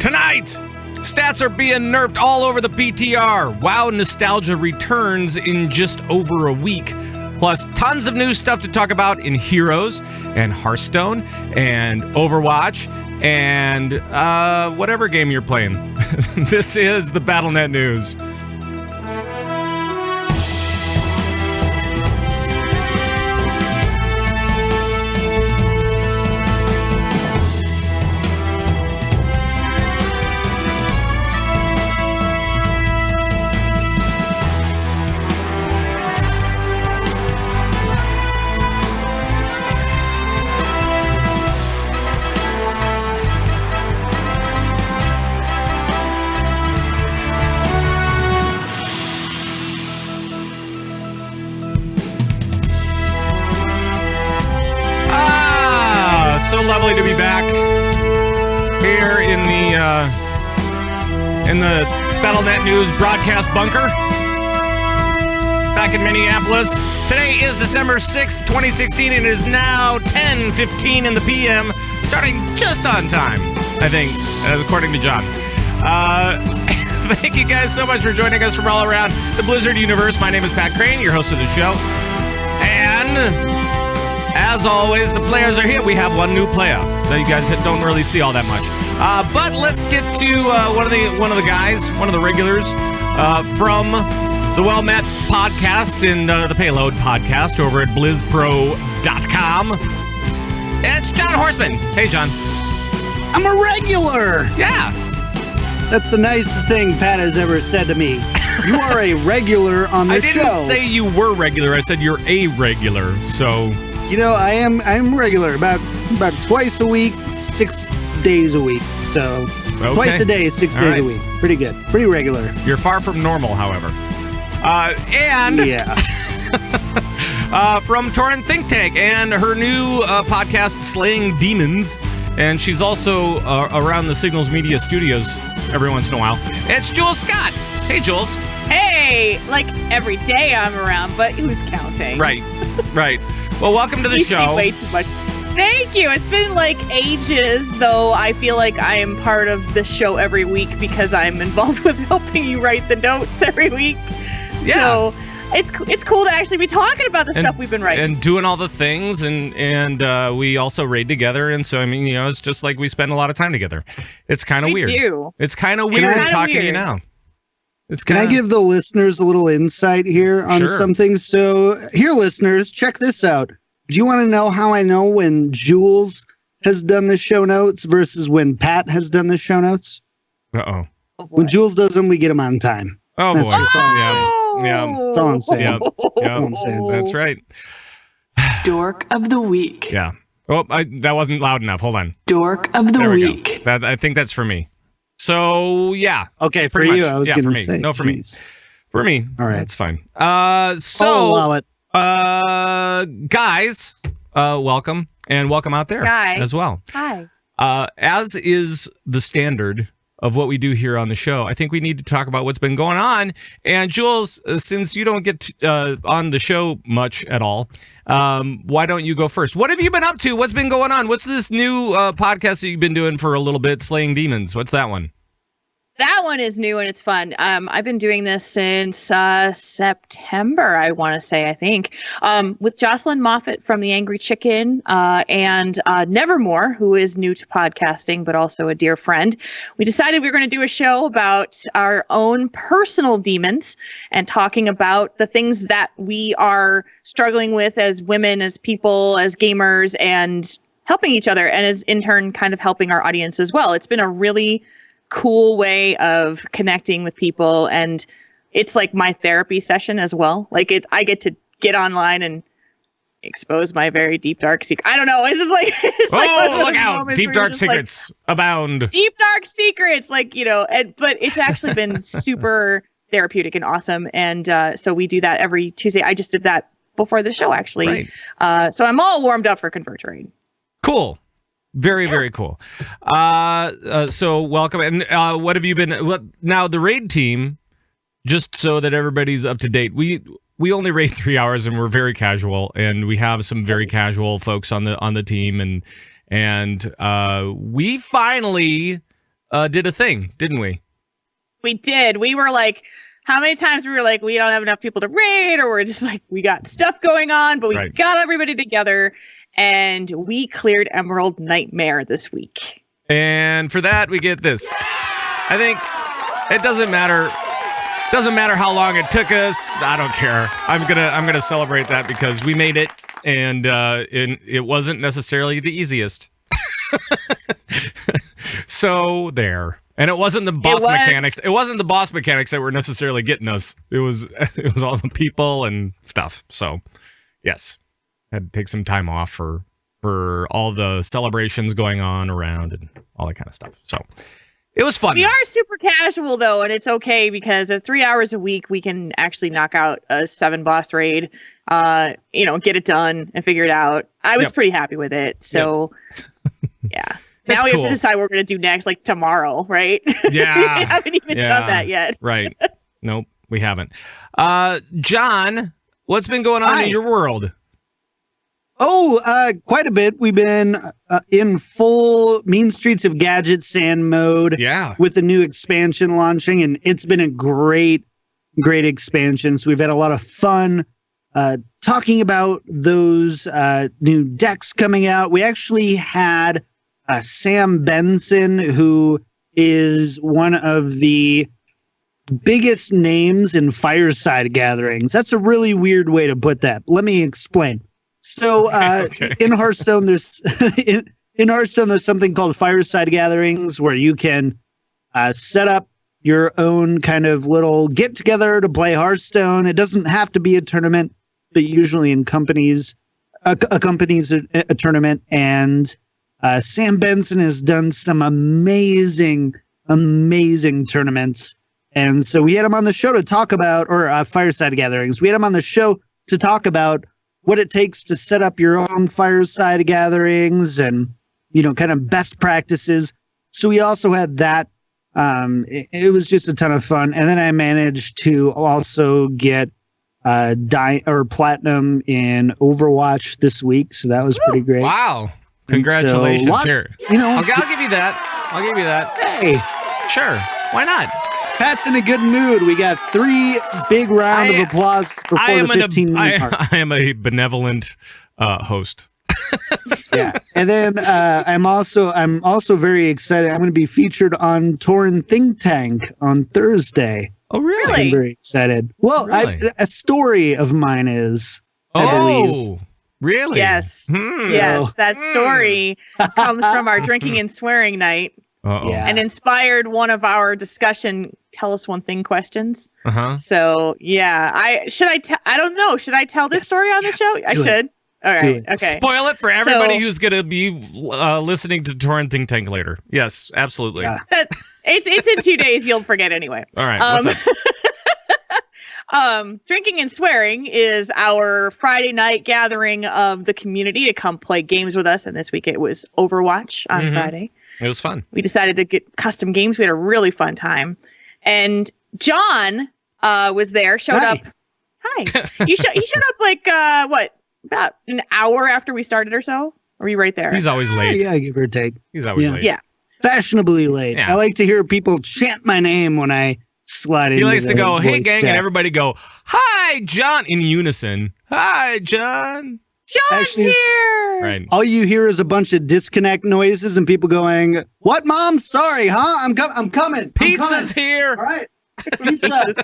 Tonight, stats are being nerfed all over the PTR. WoW nostalgia returns in just over a week. Plus, tons of new stuff to talk about in Heroes and Hearthstone and Overwatch and whatever game you're playing. This is the Battlenet News. So lovely to be back here in the Battlenet News broadcast bunker back in Minneapolis. Today is December 6th, 2016, and it is now 10:15 in the PM, starting just on time, I think, as according to John. Thank you guys so much for joining us from all around the Blizzard universe. My name is Pat Crane, your host of the show, and as always, the players are here. We have one new player that you guys don't really see all that much. But let's get to one of the guys, one of the regulars from the Met podcast and the Payload podcast over at blizzpro.com. It's John Horstmann. Hey, John. I'm a regular. Yeah. That's the nicest thing Pat has ever said to me. You are a regular on this show. I didn't say you were regular. I said you're a regular. So... You know, I'm regular, about twice a week, 6 days a week. So okay. Twice a day, 6 days a week. Pretty good. Pretty regular. You're far from normal, however. And yeah. From Tauren Think Tank and her new podcast, Slaying Demons. And she's also around the Signals Media Studios every once in a while. It's Jules Scott. Hey, Jules. Hey, like every day I'm around, but who's counting? Right, right. Well, welcome to the show. Way too much. Thank you. It's been like ages, though I feel like I am part of the show every week because I'm involved with helping you write the notes every week. Yeah. So it's cool to actually be talking about the stuff we've been writing. And doing all the things, and we also raid together, and so, I mean, you know, it's just like we spend a lot of time together. It's kind of weird. We do. It's kind of weird talking to you now. Can I give the listeners a little insight here on something? So, here, listeners, check this out. Do you want to know how I know when Jules has done the show notes versus when Pat has done the show notes? Uh-oh. When Jules does them, we get them on time. Oh, that's boy. Yeah. That's all I'm saying. Yeah. That's right. Dork of the week. Yeah. Oh, that wasn't loud enough. Hold on. Dork of the week. I think that's for me. So, yeah. Okay, for you, I was going to say. No, for me. For me. All right. That's fine. I'll allow it. Guys, welcome. And welcome out there as well. Hi. As is the standard of what we do here on the show, I think we need to talk about what's been going on. And Jules, since you don't get on the show much at all, why don't you go first? What have you been up to? What's been going on? What's this new podcast that you've been doing for a little bit, Slaying Demons? What's that one? That one is new and it's fun. I've been doing this since September, I want to say, I think, with Jocelyn Moffat from The Angry Chicken and Nevermore, who is new to podcasting, but also a dear friend. We decided we were going to do a show about our own personal demons and talking about the things that we are struggling with as women, as people, as gamers, and helping each other, and as in turn kind of helping our audience as well. It's been a really cool way of connecting with people, and it's like my therapy session as well. Like I get to get online and expose my very deep dark secret. I don't know. It's just like look out! Deep dark secrets abound. Deep dark secrets, like, you know. But it's actually been super therapeutic and awesome. And so we do that every Tuesday. I just did that before the show, actually. Right. So I'm all warmed up for Convert to Raid. Cool. Very, very cool. So welcome. And what have you been... Now, the raid team, just so that everybody's up to date, we only raid 3 hours and we're very casual, and we have some very casual folks on the team, and we finally did a thing, didn't we? We did. We were like, how many times we were like, we don't have enough people to raid, or we're just like, we got stuff going on, but we got everybody together, and we cleared Emerald Nightmare this week. And for that, we get this. I think it doesn't matter. Doesn't matter how long it took us. I don't care. I'm gonna celebrate that because we made it, and it wasn't necessarily the easiest. So there. And it wasn't the boss mechanics. It wasn't the boss mechanics that were necessarily getting us. It was all the people and stuff. So, yes, had to take some time off for all the celebrations going on around and all that kind of stuff. So, it was fun. We are super casual though, and it's okay because at 3 hours a week we can actually knock out a 7 boss raid. Get it done and figure it out. I was pretty happy with it. So, yeah. Now we have to decide what we're going to do next, like tomorrow, right? Yeah. We haven't even done that yet. Right. Nope, we haven't. John, what's been going on in your world? Oh, quite a bit. We've been in full Mean Streets of Gadget Sand mode with the new expansion launching, and it's been a great expansion. So we've had a lot of fun talking about those new decks coming out. We actually had Sam Benson, who is one of the biggest names in fireside gatherings. That's a really weird way to put that. Let me explain. So in Hearthstone, there's in Hearthstone there's something called fireside gatherings where you can set up your own kind of little get together to play Hearthstone. It doesn't have to be a tournament, but usually accompanies a tournament. And Sam Benson has done some amazing tournaments. And so we had him on the show to talk about, or fireside gatherings. We had him on the show to talk about what it takes to set up your own fireside gatherings and, kind of best practices. So we also had that. It was just a ton of fun. And then I managed to also get platinum in Overwatch this week. So that was pretty great. Wow. Congratulations. So Here. I'll give you that. Hey. Sure. Why not? Pat's in a good mood. We got 3 big round of applause before the 15-minute mark. I am a benevolent host. Yeah. And then I'm also very excited. I'm going to be featured on Tauren Think Tank on Thursday. Oh, really? I'm very excited. Well, really? A story of mine is, I believe. Really? Yes. Yes. That story comes from our drinking and swearing night. And inspired one of our discussion tell us one thing questions. So I don't know. Should I tell this story on the show? I should. All right. Okay. Spoil it for everybody who's going to be listening to Tauren Think Tank later. Yes, absolutely. Yeah. It's in 2 days. You'll forget anyway. All right. What's up? Drinking and Swearing is our Friday night gathering of the community to come play games with us. And this week it was Overwatch on Friday. It was fun. We decided to get custom games. We had a really fun time. And John was there, showed up. Hi. He showed up like, about an hour after we started or so? Or were you right there? He's always late. Yeah, give or take. He's always late. Yeah. Fashionably late. Yeah. I like to hear people chant my name when I slide in. He likes to go, hey, gang, and everybody go, hi, John, in unison. Hi, John. John's here. Right. All you hear is a bunch of disconnect noises and people going, what, Mom? Sorry, huh? I'm coming. Pizza's here. All right. Pizza.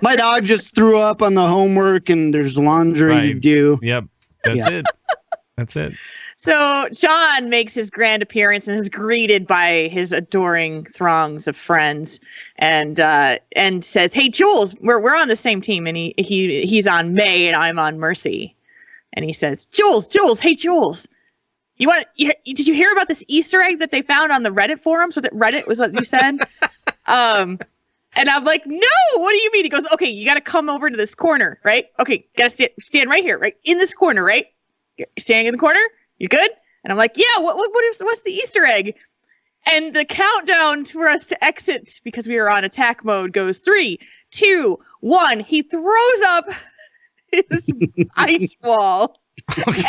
My dog just threw up on the homework and there's laundry to do. Yep. That's it. That's it. So John makes his grand appearance and is greeted by his adoring throngs of friends and says, hey, Jules, we're on the same team. And he's on May and I'm on Mercy. And he says, Jules, hey, Jules, did you hear about this Easter egg that they found on the Reddit forums? Reddit was what you said? And I'm like, no, what do you mean? He goes, okay, you got to come over to this corner, right? Okay, got to stand right here, right? In this corner, right? You're standing in the corner? You good? And I'm like, yeah, what's the Easter egg? And the countdown for us to exit, because we were on attack mode, goes 3, 2, 1. He throws up his ice wall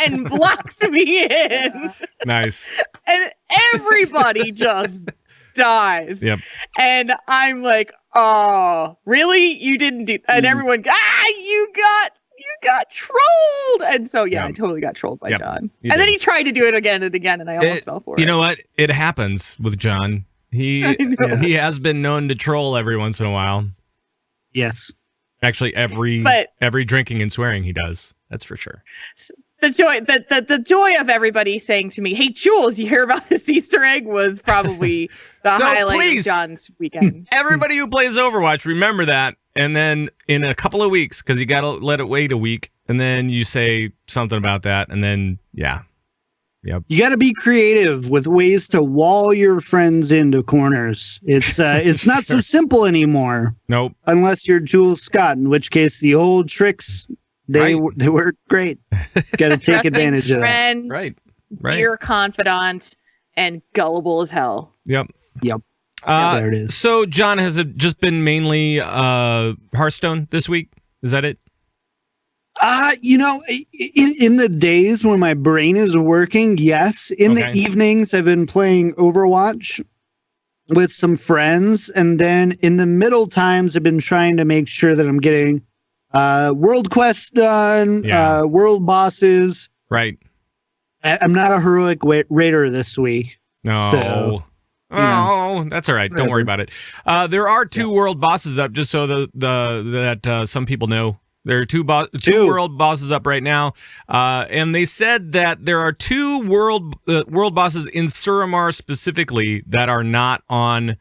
and blocks me in. Nice. And everybody just dies. Yep. And I'm like, oh, really? You didn't do? And everyone, you got trolled. And so I totally got trolled by John. And then he tried to do it again and again, and I almost fell for it. You know what? It happens with John. He has been known to troll every once in a while. Yes. Actually, every drinking and swearing he does. That's for sure. The joy of everybody saying to me, "Hey, Jules, you hear about this Easter egg?" was probably the highlight of John's weekend. Everybody who plays Overwatch, remember that. And then in a couple of weeks, because you got to let it wait a week, and then you say something about that, and then, Yep. You got to be creative with ways to wall your friends into corners. It's not so simple anymore. Nope. Unless you're Jules Scott, in which case the old tricks, they were great. Got to take advantage of that. Right. Dear confidant and gullible as hell. Yep. There it is. So, John, has it just been mainly Hearthstone this week? Is that it? In the days when my brain is working, yes. In the evenings, I've been playing Overwatch with some friends. And then in the middle times, I've been trying to make sure that I'm getting world quests done, world bosses. Right. I'm not a heroic raider this week. No. So, that's all right. Don't worry about it. There are 2 world bosses up, just so that some people know. There are two world bosses up right now, and they said that there are 2 world bosses in Suramar specifically that are not on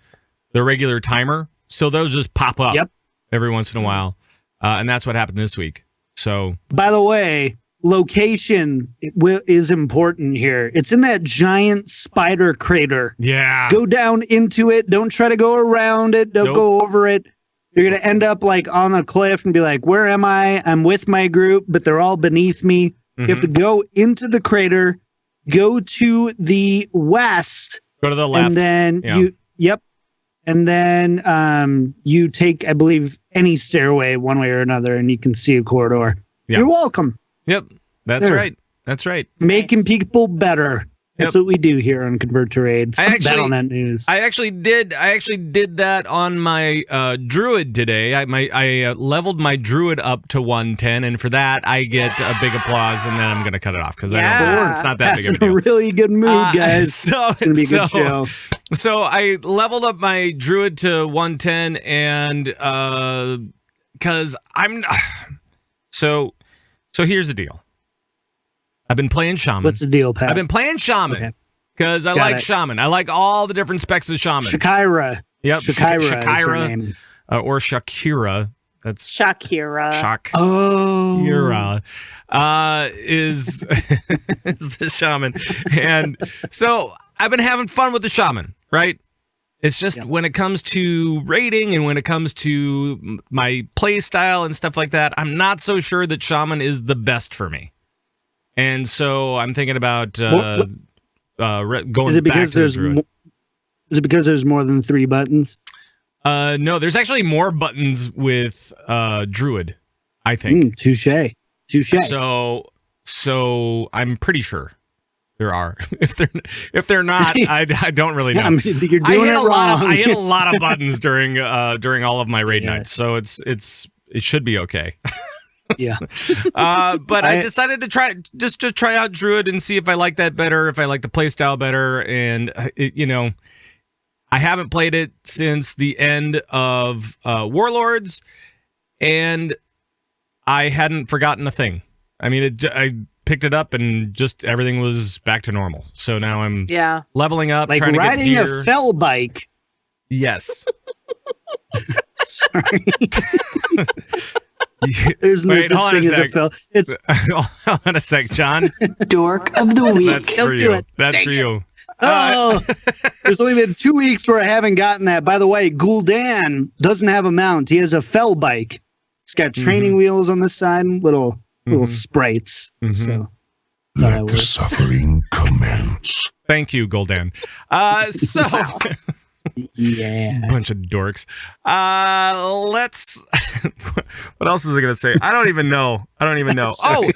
the regular timer, so those just pop up every once in a while, and that's what happened this week. So, by the way, location is important here. It's in that giant spider crater. Yeah, go down into it. Don't try to go around it. Don't go over it. You're going to end up like on a cliff and be like, where am I? I'm with my group, but they're all beneath me. Mm-hmm. You have to go into the crater, go to the west. Go to the left. And then And then you take, I believe, any stairway one way or another, and you can see a corridor. Yep. You're welcome. Yep. That's right. That's right. Making people better. That's what we do here on Convert to Raids. Battlenet News. I actually did that on my druid today. I leveled my druid up to 110, and for that I get a big applause, and then I'm gonna cut it off because it's not that big of a deal. That's a really good mood, guys. So it's gonna be a good show. So I leveled up my druid to 110, and because so here's the deal. I've been playing Shaman. What's the deal, Pat? I've been playing Shaman because I like Shaman. I like all the different specs of Shaman. Shakira. Yep. Shakira. Or Shakira. That's Shakira. Shakira is the Shaman. And so I've been having fun with the Shaman, right? It's just when it comes to raiding and when it comes to my play style and stuff like that, I'm not so sure that Shaman is the best for me. And so I'm thinking about going back to the Druid. Is it because there's more than 3 buttons? No, there's actually more buttons with Druid, I think. Touche. So I'm pretty sure there are. If they're not, I don't really know. You're doing it wrong. I hit a lot of buttons during all of my raid nights, so it should be okay. Yeah. But I decided to try out Druid and see if I like that better, if I like the playstyle better. And, I haven't played it since the end of Warlords, and I hadn't forgotten a thing. I mean, I picked it up and just everything was back to normal. So now I'm leveling up, like trying to get riding a fell bike. Yes. Sorry. There's no such thing as a fell. It's hold on a sec, John. Dork of the week. That's for you. That's for you. There's only been 2 weeks where I haven't gotten that. By the way, Gul'dan doesn't have a mount. He has a fell bike. It's got training wheels on the side and little sprites. So let the suffering commence. Thank you, Gul'dan. Bunch of dorks. Let's. What else was I gonna say? I don't even know. Oh,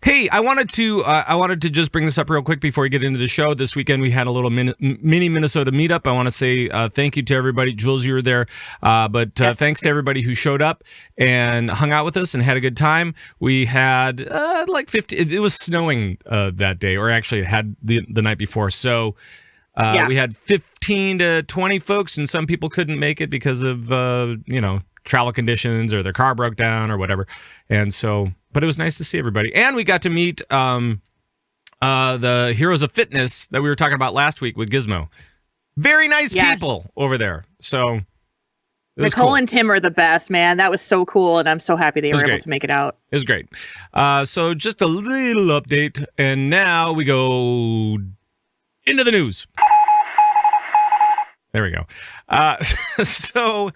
Hey, I wanted to just bring this up real quick before we get into the show. This weekend we had a little mini Minnesota meetup. I want to say thank you to everybody. Jules, you were there, but thanks to everybody who showed up and hung out with us and had a good time. We had like 50. It was snowing that day, or actually it had the night before. So we had 15 to 20 folks, and some people couldn't make it because of travel conditions or their car broke down or whatever. And so. But it was nice to see everybody. And we got to meet the Heroes of Fitness that we were talking about last week with Gizmo. Very nice people over there. So Nicole and Tim are the best, man. That was so cool, and I'm so happy they were able to make it out. It was great. So just a little update, and now we go into the news. There we go. So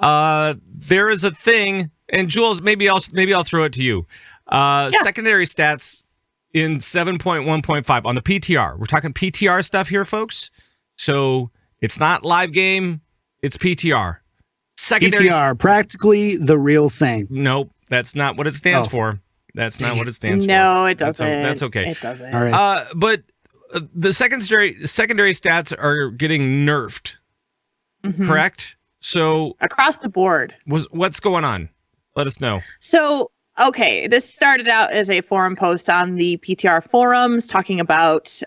there is a thing. And Jules, maybe I'll throw it to you. Secondary stats in 7.1.5 on the PTR. We're talking PTR stuff here, folks. So it's not live game, it's PTR. Secondary PTR, practically the real thing. Nope, that's not what it stands for. That's not what it stands for. No, it doesn't. That's okay. It doesn't. All right. But the secondary stats are getting nerfed. Mm-hmm. Correct? So across the board. What's going on? Let us know. So, okay, this started out as a forum post on the PTR forums talking about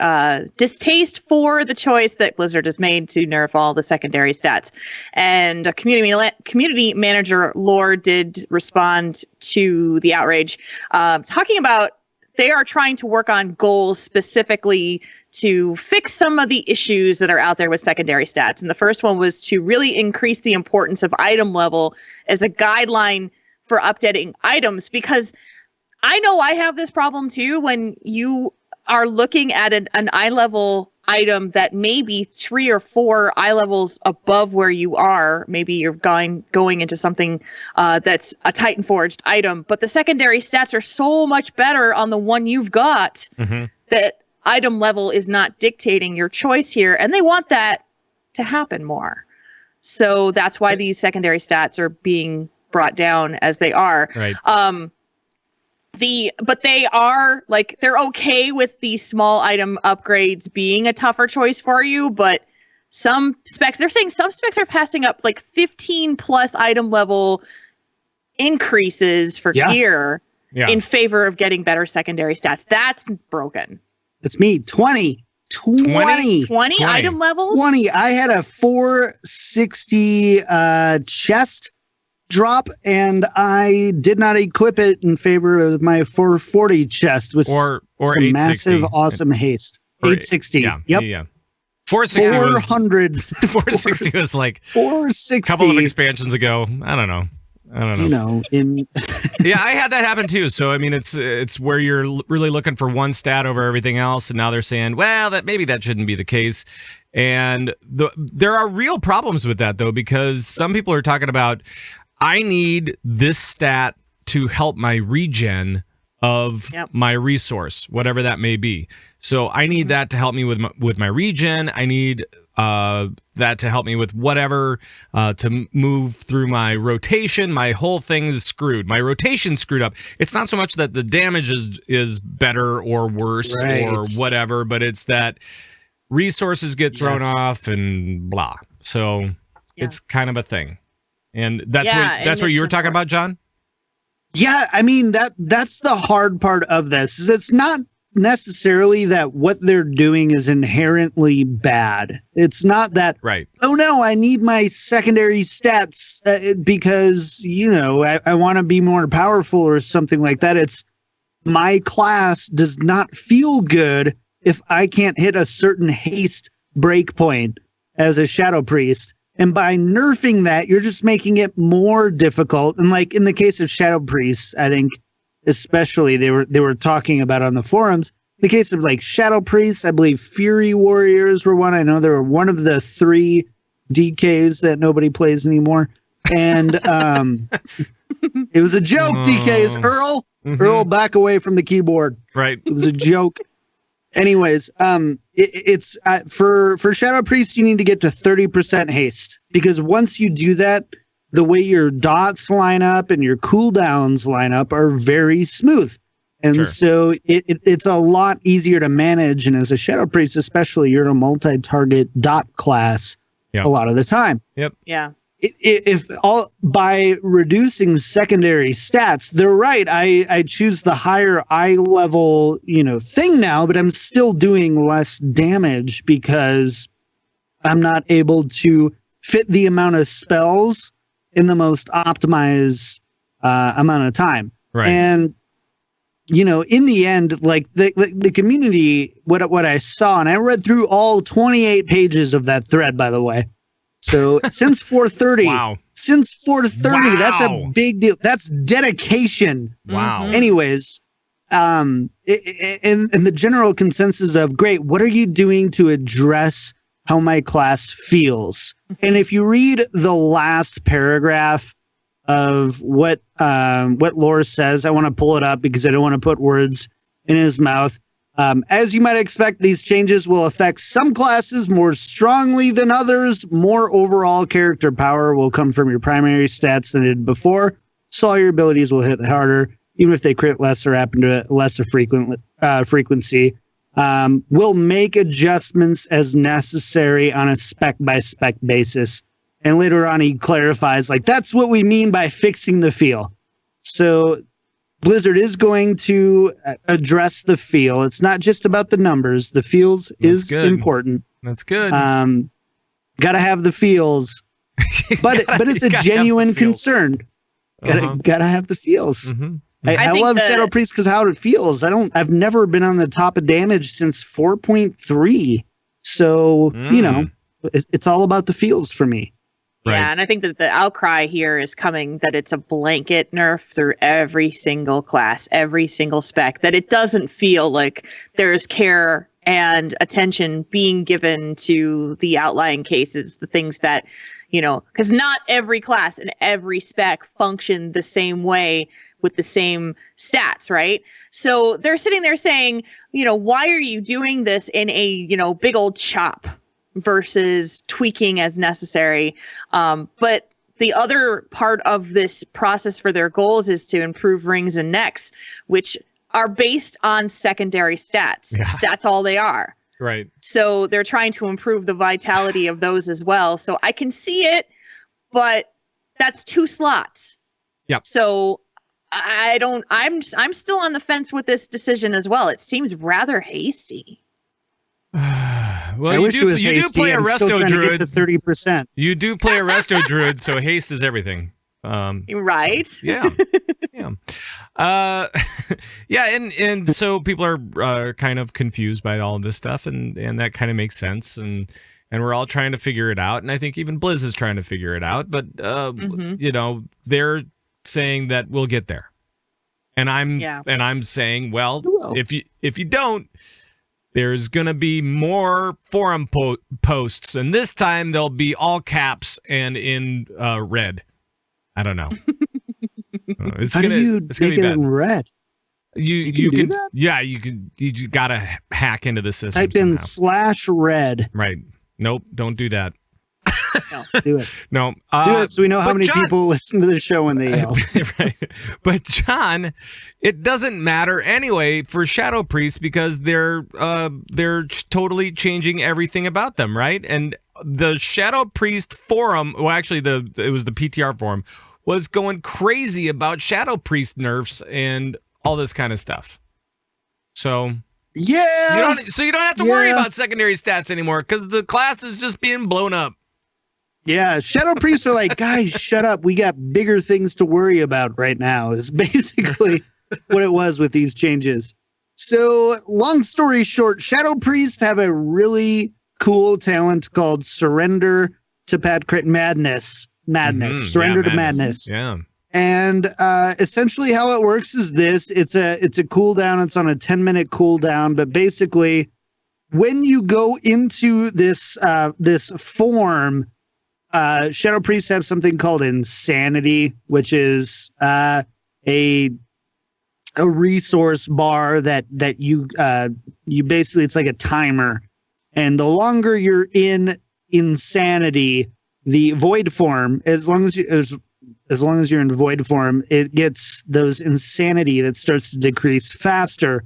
distaste for the choice that Blizzard has made to nerf all the secondary stats. And community manager Lore did respond to the outrage, talking about they are trying to work on goals specifically to fix some of the issues that are out there with secondary stats. And the first one was to really increase the importance of item level as a guideline for updating items, because I know I have this problem too. When you are looking at an eye level item that may be 3 or 4 eye levels above where you are, maybe you're going into something that's a Titan Forged item, but the secondary stats are so much better on the one you've got that item level is not dictating your choice here, and they want that to happen more. So that's why these secondary stats are being brought down as they are. Right. But they are like, they're okay with the small item upgrades being a tougher choice for you, but some specs, they're saying some specs are passing up like 15 plus item level increases for gear in favor of getting better secondary stats. That's broken. It's me. 20 item level? 20. I had a 460 chest drop, and I did not equip it in favor of my 440 chest with or some massive, awesome haste. 860. Yeah. 400. 460 was like 460. A couple of expansions ago. I don't know. Yeah, I had that happen too. So I mean, it's where you're really looking for one stat over everything else, and now they're saying, well, that shouldn't be the case. And there are real problems with that though, because some people are talking about, I need this stat to help my regen of my resource, whatever that may be. So I need that to help me with my regen. I need that to help me with whatever, to move through my rotation. My whole thing is screwed. My rotation's screwed up. It's not so much that the damage is better or worse or whatever, but it's that resources get thrown off and blah. So it's kind of a thing. And that's what you were talking about, John? Yeah, I mean, that's the hard part of this. Is it's not necessarily that what they're doing is inherently bad. It's not that, oh no, I need my secondary stats because, I want to be more powerful or something like that. It's my class does not feel good if I can't hit a certain haste breakpoint as a Shadow Priest. And by nerfing that, you're just making it more difficult. And like in the case of Shadow Priests, I think especially they were talking about on the forums, the case of like Shadow Priests, I believe Fury Warriors were one. I know they were one of the 3 DKs that nobody plays anymore. And it was a joke, DKs. Earl, Earl, back away from the keyboard. Right. It was a joke. Anyways, it's for Shadow Priest, you need to get to 30% haste, because once you do that, the way your dots line up and your cooldowns line up are very smooth. And so it's a lot easier to manage. And as a Shadow Priest, especially, you're in a multi-target dot class a lot of the time. Yep. Yeah. If all by reducing secondary stats, they're right. I choose the higher eye level, thing now, but I'm still doing less damage because I'm not able to fit the amount of spells in the most optimized amount of time. Right. And in the end, like the community, what I saw, and I read through all 28 pages of that thread, by the way. So since 4:30, since 4:30, that's a big deal. That's dedication. Wow. Anyways, and the general consensus of great, what are you doing to address how my class feels? And if you read the last paragraph of what Lore says, I want to pull it up because I don't want to put words in his mouth. As you might expect, these changes will affect some classes more strongly than others. More overall character power will come from your primary stats than it did before. So all your abilities will hit harder, even if they crit less or happen to lesser frequency. We'll make adjustments as necessary on a spec-by-spec basis. And later on, he clarifies, that's what we mean by fixing the feel. So Blizzard is going to address the feel. It's not just about the numbers. The feels is important. That's good. Got to have the feels, but it's a genuine concern. Gotta have the feels. Mm-hmm. I love Shadow Priest because how it feels. I've never been on the top of damage since 4.3. So it's all about the feels for me. Yeah, and I think that the outcry here is coming that it's a blanket nerf through every single class, every single spec, that it doesn't feel like there's care and attention being given to the outlying cases, the things that, because not every class and every spec function the same way with the same stats, right? So they're sitting there saying, why are you doing this in a, big old chop versus tweaking as necessary? But the other part of this process for their goals is to improve rings and necks, which are based on secondary stats. Yeah. That's all they are. Right. So they're trying to improve the vitality of those as well. So I can see it, but that's 2 slots. Yep. So I'm still on the fence with this decision as well. It seems rather hasty. Well, you do play a resto druid. 30%. You do play a resto druid, so haste is everything. Right? So, yeah. And so people are kind of confused by all of this stuff, and that kind of makes sense, and we're all trying to figure it out, and I think even Blizz is trying to figure it out, but they're saying that we'll get there, and I'm saying, well, if you don't, there's going to be more forum posts, and this time they'll be all caps and in red. I don't know. It's How gonna, do you it's gonna make be it bad. in red? You can do that? Yeah, you can. You just gotta hack into the system. Type in /red. Right. Nope. Don't do that. No, do it. No. Do it so we know how many people listen to the show when they yell. Right. But John, it doesn't matter anyway for Shadow Priests because they're totally changing everything about them, right? And the Shadow Priest forum, well, actually, it was the PTR forum, was going crazy about Shadow Priest nerfs and all this kind of stuff. So you don't have to worry about secondary stats anymore because the class is just being blown up. Yeah, Shadow Priests are like, guys, shut up. We got bigger things to worry about right now, is basically what it was with these changes. So, long story short, Shadow Priests have a really cool talent called Surrender to Madness. Surrender to Madness. Yeah. And essentially how it works is this. It's a cooldown. It's on a 10-minute cooldown, but basically when you go into this form, Shadow Priests have something called Insanity, which is a resource bar that you basically, it's like a timer, and the longer you're in Insanity, the void form, as long as as long as you're in void form, it gets those insanity that starts to decrease faster.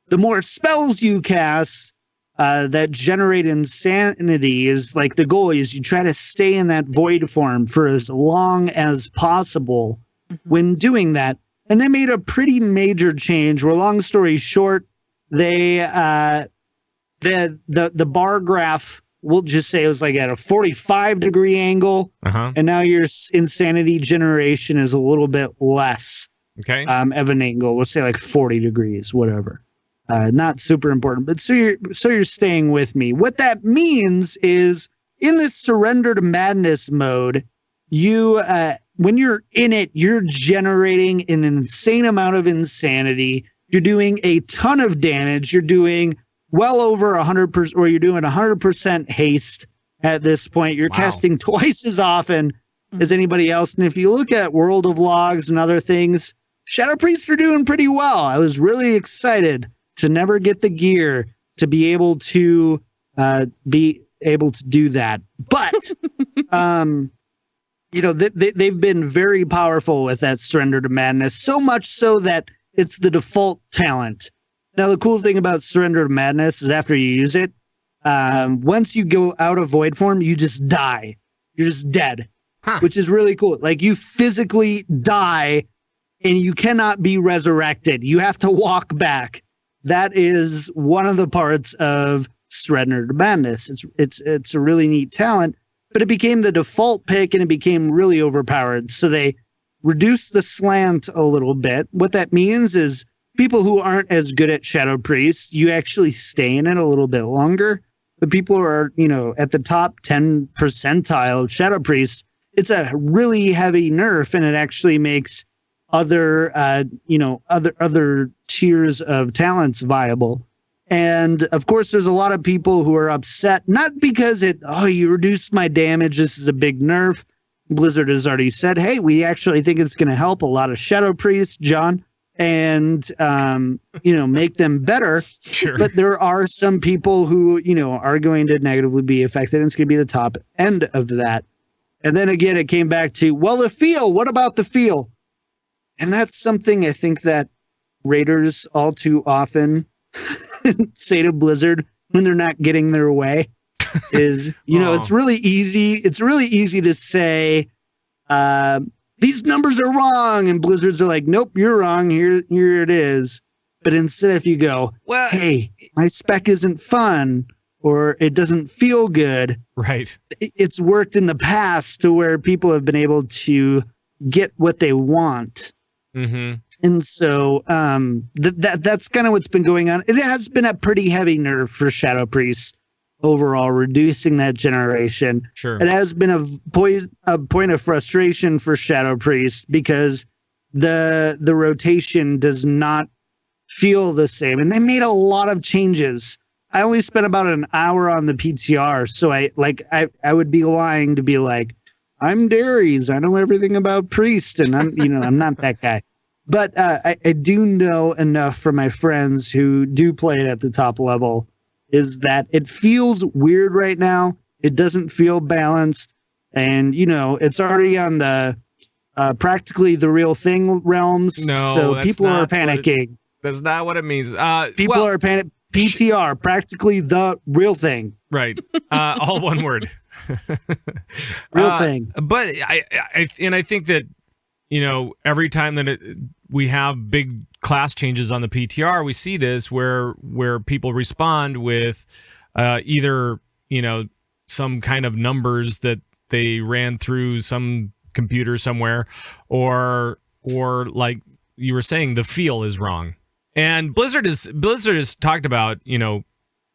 The more spells you cast that generate insanity is like the goal is you try to stay in that void form for as long as possible when doing that. And they made a pretty major change where, long story short, they the bar graph, we'll just say it was like at a 45-degree angle, and now your insanity generation is a little bit less of an angle. We'll say like 40 degrees, whatever. Not super important, but so you're staying with me. What that means is in this surrender to madness mode, you when you're in it, you're generating an insane amount of insanity. You're doing a ton of damage. You're doing well over 100%, or you're doing 100% haste at this point. You're casting twice as often as anybody else. And if you look at World of Logs and other things, Shadow Priests are doing pretty well. I was really excited to never get the gear to be able to do that. But, they've been very powerful with that surrender to madness, so much so that it's the default talent. Now, the cool thing about surrender to madness is after you use it, once you go out of void form, you just die. You're just dead, which is really cool. Like, you physically die and you cannot be resurrected. You have to walk back. That is one of the parts of surrender to madness. It's a really neat talent, but it became the default pick and it became really overpowered. So they reduced the slant a little bit. What that means is people who aren't as good at Shadow Priest, you actually stay in it a little bit longer. But people who are, at the top 10 percentile of Shadow Priest, it's a really heavy nerf, and it actually makes other tiers of talents viable. And of course, there's a lot of people who are upset, not because you reduced my damage, this is a big nerf. Blizzard has already said, hey, we actually think it's going to help a lot of Shadow Priests, John, and make them better. Sure. But there are some people who are going to negatively be affected, and it's going to be the top end of that. And then again, it came back to, the feel. What about the feel? And that's something I think that raiders all too often say to Blizzard when they're not getting their way is, it's really easy. It's really easy to say, these numbers are wrong. And Blizzards are like, nope, you're wrong. Here it is. But instead, if you go, hey, my spec isn't fun, or it doesn't feel good. Right. It's worked in the past to where people have been able to get what they want. Mm-hmm. And so that's kind of what's been going on. It has been a pretty heavy nerf for Shadow Priest overall, reducing that generation. Sure. It has been a point of frustration for Shadow Priest because the rotation does not feel the same. And they made a lot of changes. I only spent about an hour on the PTR, so I would be lying to be like, I'm Darius. I know everything about Priest, and I'm not that guy. But I do know enough from my friends who do play it at the top level, is that it feels weird right now. It doesn't feel balanced, and it's already on the practically the real thing realms. No, so people are panicking. That's not what it means. People are panic. PTR, practically the real thing. Right. All one word. Real thing. But I think that every time that we have big class changes on the PTR, we see this where people respond with either some kind of numbers that they ran through some computer somewhere, or like you were saying, the feel is wrong. And Blizzard has talked about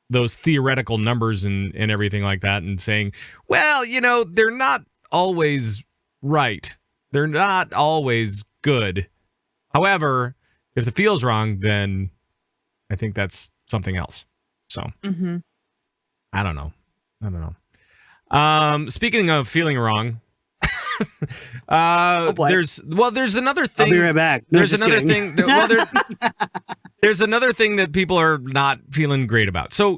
those theoretical numbers and everything like that, and saying, well, they're not always right. They're not always good. However, if the feel's wrong, then I think that's something else. So I don't know. Speaking of feeling wrong, there's another thing. I'll be right back. No, there's another thing. There's another thing that people are not feeling great about. So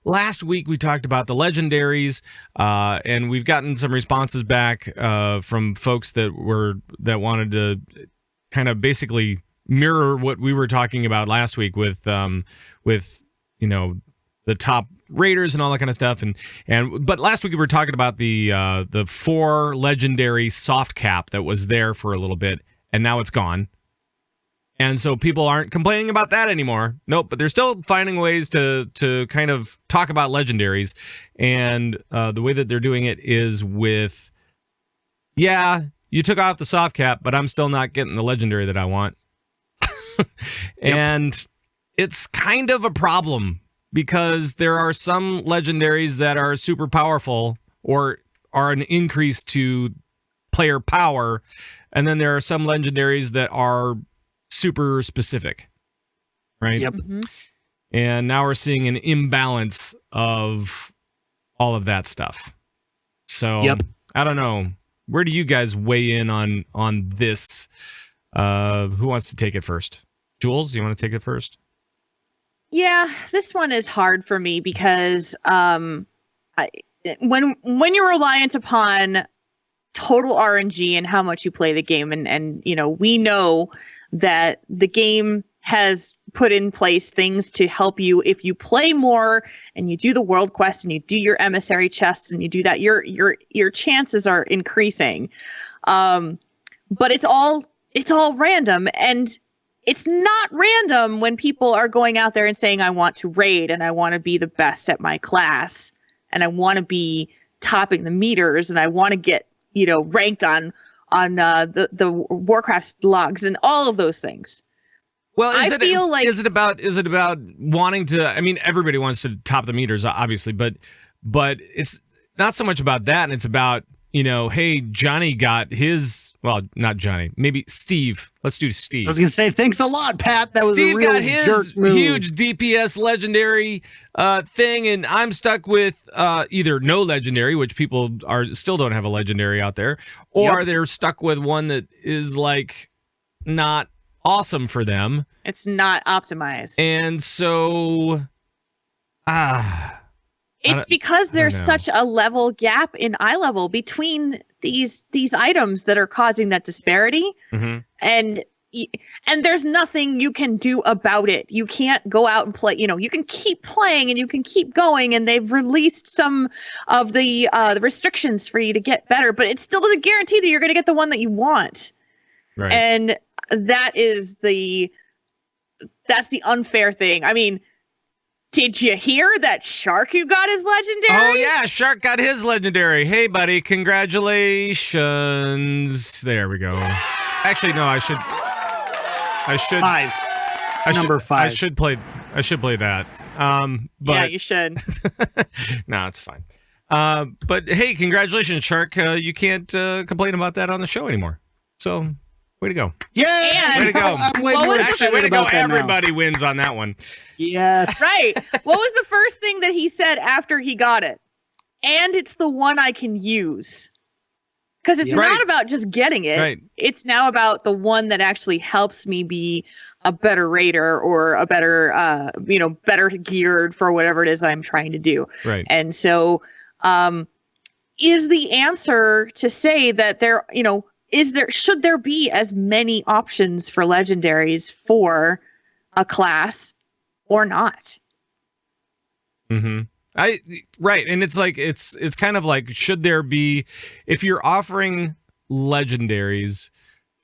last week we talked about the legendaries, and we've gotten some responses back from folks that wanted to kind of basically mirror what we were talking about last week with the top raiders and all that kind of stuff. But last week we were talking about the 4 legendary soft cap that was there for a little bit, and now it's gone. And so people aren't complaining about that anymore. Nope, but they're still finding ways to kind of talk about legendaries. And the way that they're doing it is with, you took off the soft cap, but I'm still not getting the legendary that I want. And it's kind of a problem because there are some legendaries that are super powerful or are an increase to player power. And then there are some legendaries that are super specific, right? Yep. Mm-hmm. And now we're seeing an imbalance of all of that stuff. So I don't know. Where do you guys weigh in on this? Who wants to take it first? Jules, you want to take it first? Yeah, this one is hard for me because when you're reliant upon total RNG and how much you play the game, and we know that the game has put in place things to help you if you play more and you do the world quest and you do your emissary chests and you do that, your chances are increasing. But it's all random, and it's not random when people are going out there and saying, I want to raid and I want to be the best at my class and I want to be topping the meters and I want to get, ranked on the Warcraft logs and all of those things. Well, is it about wanting to? I mean, everybody wants to top the meters, obviously, but it's not so much about that, and it's about hey, Johnny got his. Well, not Johnny, maybe Steve. Let's do Steve. I was gonna say thanks a lot, Pat. That was Steve a real got his jerk move. huge DPS legendary thing, and I'm stuck with either no legendary, which people still don't have a legendary out there, or they're stuck with one that is like not awesome for them. It's not optimized. And so it's because there's such a level gap in eye level between these items that are causing that disparity. Mm-hmm. And there's nothing you can do about it. You can't go out and play, you can keep playing and you can keep going, and they've released some of the restrictions for you to get better, but it still doesn't guarantee that you're going to get the one that you want. Right. And that's the unfair thing. I mean, did you hear that Shark who got his legendary? Oh yeah, Shark got his legendary. Hey buddy, congratulations. There we go. Actually, no, I should 5. Number 5. I should play that. But yeah, you should. No, it's fine. But hey, congratulations, Shark. You can't complain about that on the show anymore. So, way to go. Yeah, way to go. Way to go. Everybody wins on that one. Yes. Right. What was the first thing that he said after he got it? And it's the one I can use. Because it's not about just getting it. Right. It's now about the one that actually helps me be a better raider or a better, better geared for whatever it is I'm trying to do. Right. And so, is the answer to say that should there be as many options for legendaries for a class or not? Mm-hmm. Right. And it's like, it's kind of like, should there be, if you're offering legendaries,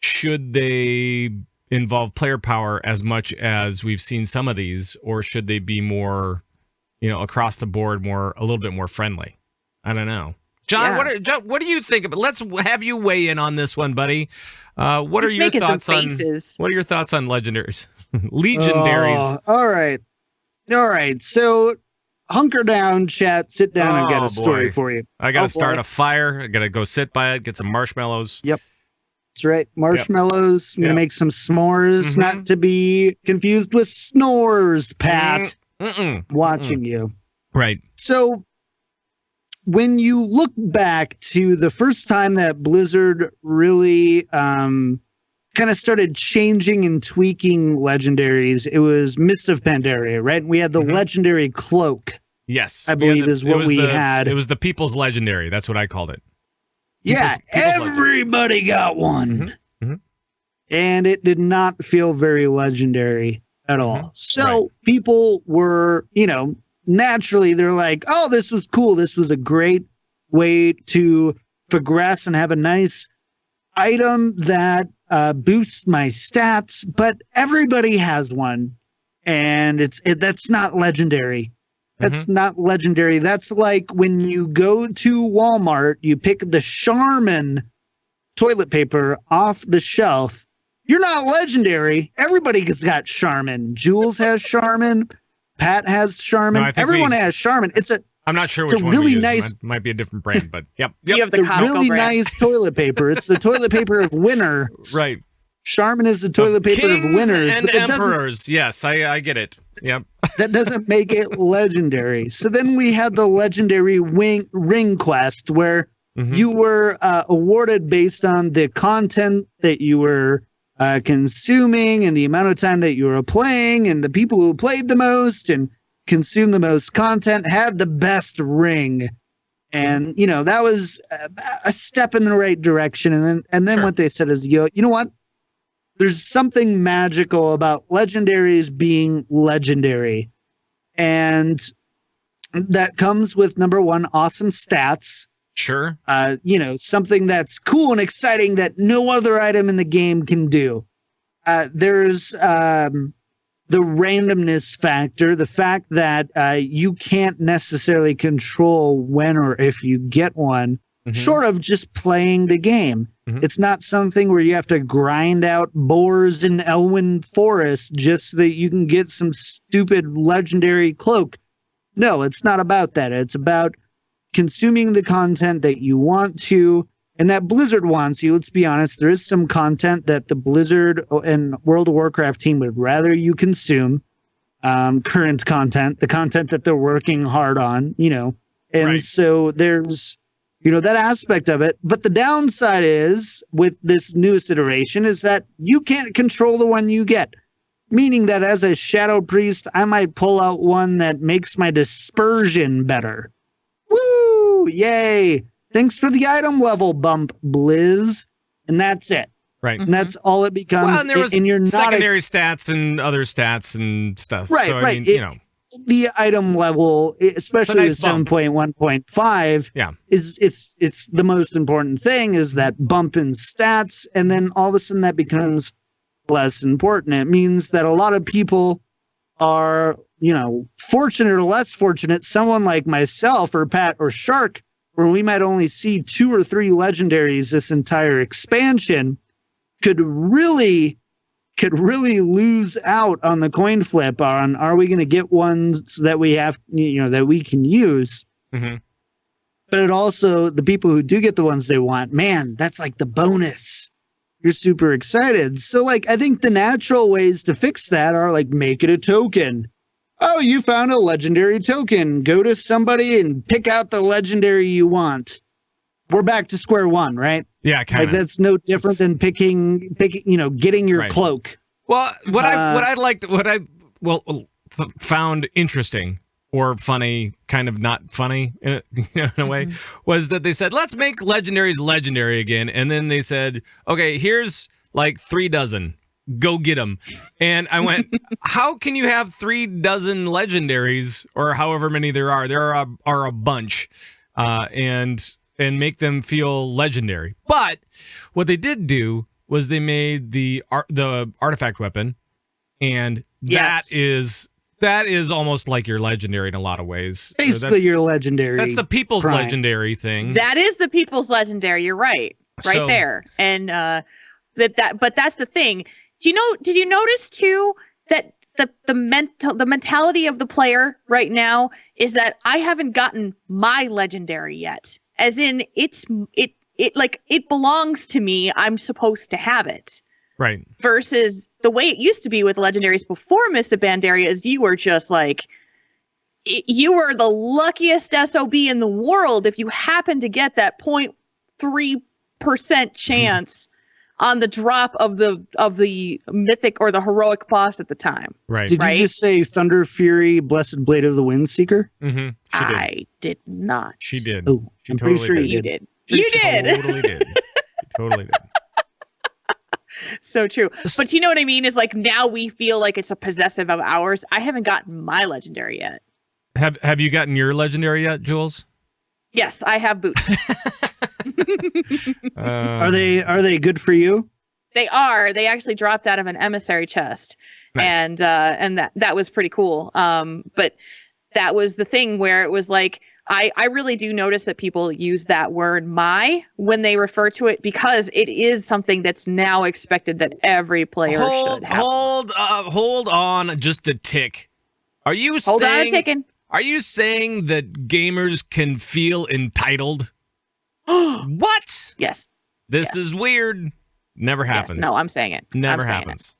should they involve player power as much as we've seen some of these, or should they be more, across the board, a little bit more friendly? I don't know. John, what do you think of it? Let's have you weigh in on this one, buddy. What are your thoughts on legendaries? Legendaries. All right. So hunker down, chat, sit down, and get a story for you. I got to start a fire. I got to go sit by it, get some marshmallows. Yep. That's right. Marshmallows. I'm going to make some s'mores, not to be confused with snores, Pat. Watching you. Right. So when you look back to the first time that Blizzard really kind of started changing and tweaking legendaries, it was Mist of Pandaria, right? We had the legendary cloak Yes. I believe is what we had. It was the People's Legendary. That's what I called it. Yeah, everybody got one. Mm-hmm. Mm-hmm. And it did not feel very legendary at all. Mm-hmm. So people were, naturally they're like, oh, this was cool. This was a great way to progress and have a nice item that boosts my stats. But everybody has one. And that's not legendary. That's not legendary. That's like when you go to Walmart, you pick the Charmin toilet paper off the shelf. You're not legendary. Everybody's got Charmin. Jules has Charmin. Pat has Charmin. No, Everyone has Charmin. I'm not sure which one really we use. nice. It might be a different brand, but yep. You have the really nice toilet paper. It's the toilet paper of winner. Right. Charmin is the toilet paper of winners. And emperors. Yes, I get it. Yep. That doesn't make it legendary. So then we had the legendary ring quest where you were awarded based on the content that you were consuming and the amount of time that you were playing, and the people who played the most and consumed the most content had the best ring. And, that was a step in the right direction. And then what they said is, you know what? There's something magical about legendaries being legendary. And that comes with, number one, awesome stats. Sure. Something that's cool and exciting that no other item in the game can do. There's the randomness factor, the fact that you can't necessarily control when or if you get one, short of just playing the game. It's not something where you have to grind out boars in Elwyn Forest just so that you can get some stupid legendary cloak. No, it's not about that. It's about consuming the content that you want to and that Blizzard wants you. Let's be honest, there is some content that the Blizzard and World of Warcraft team would rather you consume. Current content, the content that they're working hard on, and so there's that aspect of it. But the downside is, with this newest iteration, is that you can't control the one you get. Meaning that as a Shadow Priest, I might pull out one that makes my dispersion better. Woo! Yay! Thanks for the item level bump, Blizz. And that's it. Right. And that's all it becomes. Well, and there was you're not secondary stats and other stats and stuff. Right, so, right. I mean, the item level, especially nice the 7.1.5, it's the most important thing is that bump in stats, and then all of a sudden that becomes less important. It means that a lot of people are, fortunate or less fortunate. Someone like myself or Pat or Shark, where we might only see 2 or 3 legendaries this entire expansion, could really lose out on the coin flip on, are we going to get ones that we have, that we can use? But it also, the people who do get the ones they want, man, that's like the bonus. You're super excited. So I think the natural ways to fix that are make it a token. Oh, you found a legendary token. Go to somebody and pick out the legendary you want. We're back to square one, right? Yeah, kind of. That's no different than picking, getting your cloak. Well, what I found interesting or funny, kind of not funny in a way, was that they said, let's make legendaries legendary again. And then they said, okay, here's 3 dozen. Go get them. And I went, how can you have 3 dozen legendaries, or however many there are? There are a bunch, and make them feel legendary. But what they did do was they made the artifact weapon, and that is almost like your legendary in a lot of ways. Basically, your legendary. That's the people's legendary thing. That is the people's legendary. You're right, there. And but that's the thing. Did you notice too that the mentality of the player right now is that I haven't gotten my legendary yet. As in, it belongs to me. I'm supposed to have it. Right. Versus the way it used to be with legendaries before Mists of Pandaria is you were just you were the luckiest SOB in the world if you happen to get that 0.3% chance on the drop of the mythic or the heroic boss at the time. Right. Did you just say Thunder Fury, Blessed Blade of the Windseeker? Mm-hmm. She did. I did not. She did. Oh, she I'm totally pretty sure did. You did. She You did. Totally did. She totally did. So true. But you know what I mean? Is like now we feel like it's a possessive of ours. I haven't gotten my legendary yet. Have you gotten your legendary yet, Jules? Yes, I have boots. Are they good for you? They are. They actually dropped out of an emissary chest. Nice. And that was pretty cool. But that was the thing where it was like I really do notice that people use that word "my" when they refer to it because it is something that's now expected that every player should have. Hold on just a tick. Are you Hold on a saying ticking. Are you saying that gamers can feel entitled? What? Yes. This is weird. Never happens. Yes. No, I'm saying it. Never I'm saying happens.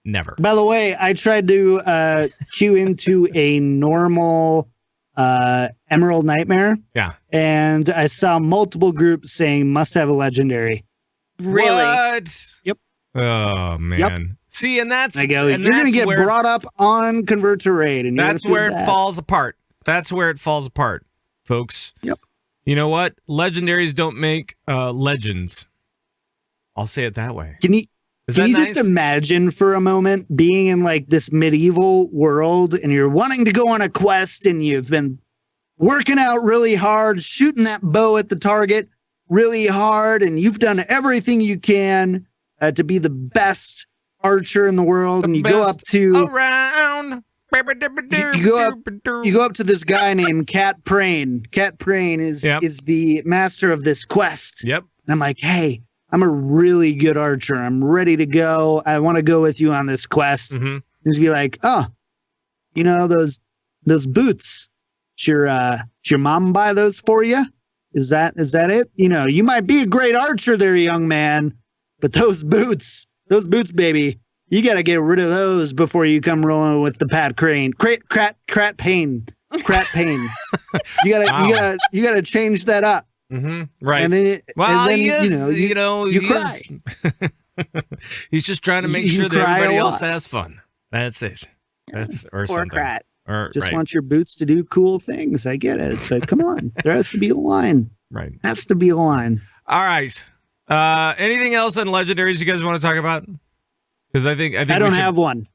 Never. By the way, I tried to queue into a normal Emerald Nightmare. Yeah. And I saw multiple groups saying must have a legendary. Really? What? Yep. Oh man. Yep. See, and that's I go, and you're gonna that's get where, brought up on Convert to Raid, and that's where it falls apart. That's where it falls apart, folks. Yep. You know what? Legendaries don't make legends. I'll say it that way. Can you Is Can that you nice? just imagine for a moment being in like this medieval world and you're wanting to go on a quest and you've been working out really hard, shooting that bow at the target really hard, and you've done everything you can to be the best archer in the world, and you go up to around. you go up to this guy named Cat Prane. Cat Prane is the master of this quest. Yep. And I'm like, hey, I'm a really good archer. I'm ready to go. I want to go with you on this quest. Mm-hmm. Just be like, oh, you know, those boots. Did your mom buy those for you? Is that it? You know, you might be a great archer there, young man, but those boots, baby, you got to get rid of those before you come rolling with the Pat Crane. Crat pain. You gotta change that up. Mm-hmm. Right. And then, you cry. He's just trying to make sure that everybody else has fun. That's it. That's or something. Crat. Or just want your boots to do cool things. I get it, but come on, there has to be a line. Right. Has to be a line. All right. Anything else on legendaries you guys want to talk about? Because I think I don't have one.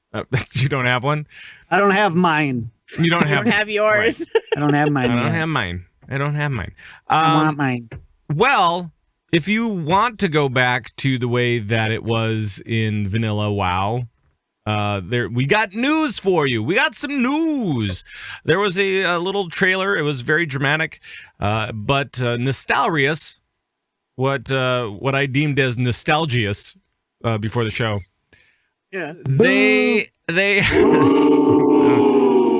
You don't have one? I don't have mine. You don't have yours. Right. I don't have mine. I don't have mine. I want mine. Well, if you want to go back to the way that it was in Vanilla WoW, we got news for you. We got some news. There was a little trailer. It was very dramatic, but Nostalrius, what I deemed as nostalgious before the show. Yeah. They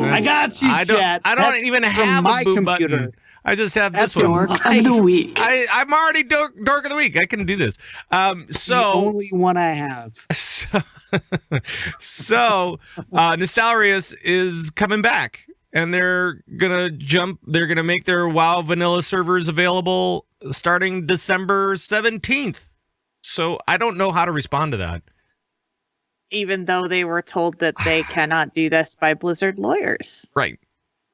I got you, chat. I don't even have a boot button. I just have this one. Dork of the week. I'm already dork of the week. I can do this. The only one I have. So Nostalrius is coming back, and they're gonna make their WoW vanilla servers available starting December 17th. So I don't know how to respond to that. Even though they were told that they cannot do this by Blizzard lawyers. Right.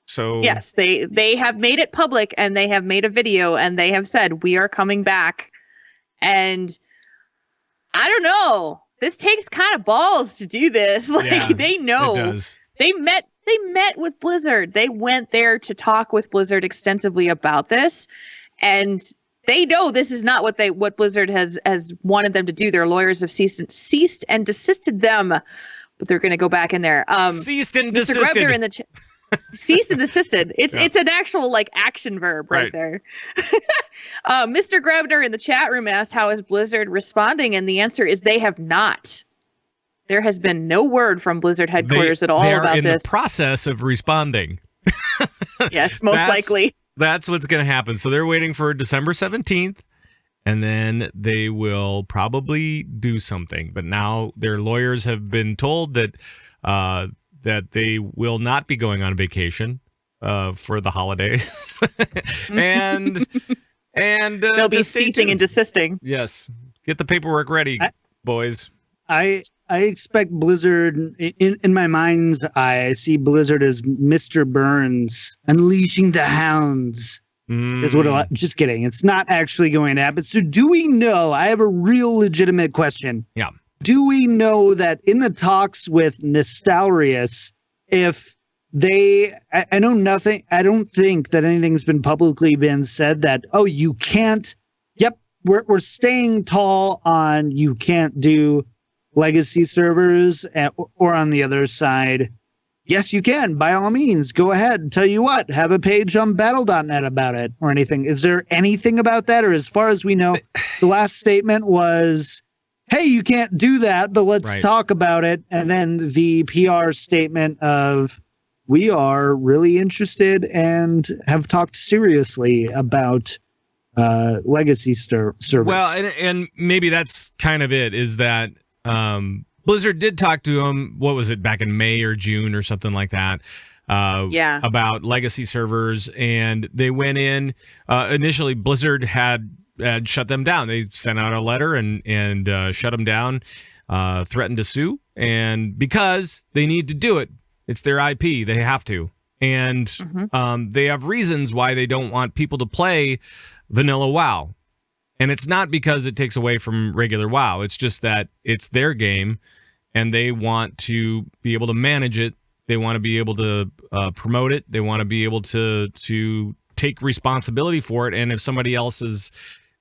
So yes, they have made it public, and they have made a video, and they have said we are coming back. And I don't know. This takes kind of balls to do this. Like they know. It does. They met with Blizzard. They went there to talk with Blizzard extensively about this, and they know this is not what Blizzard has wanted them to do. Their lawyers have ceased and desisted them, but they're going to go back in there. Ceased and desisted. Ceased and desisted. It's an actual like action verb right there. Mr. Grebner in the chat room asked, how is Blizzard responding? And the answer is they have not. There has been no word from Blizzard headquarters at all about this. They are in the process of responding. Yes, most likely. That's what's going to happen. So they're waiting for December 17th, and then they will probably do something. But now their lawyers have been told that that they will not be going on vacation for the holidays, and they'll be ceasing and desisting. Yes, Get the paperwork ready, boys. I expect Blizzard, in my mind's eye, I see Blizzard as Mr. Burns unleashing the hounds. Is what just kidding. It's not actually going to happen. So do we know, I have a real legitimate question. Yeah. Do we know that in the talks with Nostalrius, if they, I know nothing, I don't think that anything's been publicly been said that, oh, you can't, we're staying tall on you can't do legacy servers, or on the other side, yes, you can. By all means, go ahead and tell you what, have a page on Battle.net about it or anything. Is there anything about that? Or as far as we know, the last statement was, hey, you can't do that, but let's talk about it. And then the PR statement of, we are really interested and have talked seriously about legacy service. Well, and maybe that's kind of it, is that Blizzard did talk to him, what was it, back in May or June or something like that, about legacy servers, and they went in, initially Blizzard had shut them down. They sent out a letter and shut them down, threatened to sue, and because they need to do it, it's their IP, they have to, and they have reasons why they don't want people to play vanilla WoW. And it's not because it takes away from regular WoW. It's just that it's their game, and they want to be able to manage it. They want to be able to promote it. They want to be able to take responsibility for it. And if somebody else is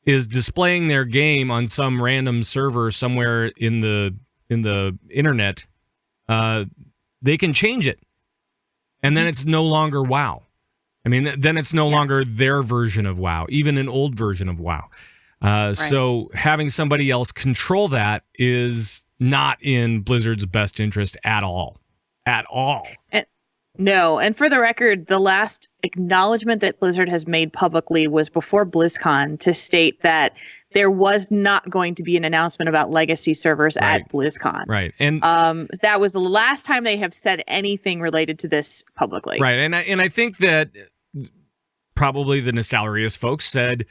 displaying their game on some random server somewhere in the internet, they can change it, and then it's no longer WoW. I mean, then it's no longer their version of WoW, even an old version of WoW. So having somebody else control that is not in Blizzard's best interest at all. No, and for the record, the last acknowledgement that Blizzard has made publicly was before BlizzCon to state that there was not going to be an announcement about legacy servers at BlizzCon. Right. And that was the last time they have said anything related to this publicly. Right. And I think that probably the Nostalrius folks said,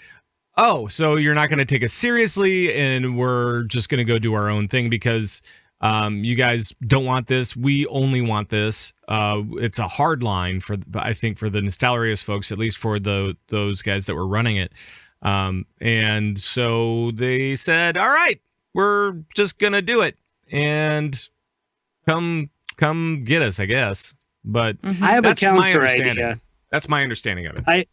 oh, so you're not going to take us seriously, and we're just going to go do our own thing because you guys don't want this. We only want this. It's a hard line I think, for the Nostalrius folks, at least for those guys that were running it. And so they said, all right, we're just going to do it, and come get us, I guess. But I have a counter idea. That's my understanding of it.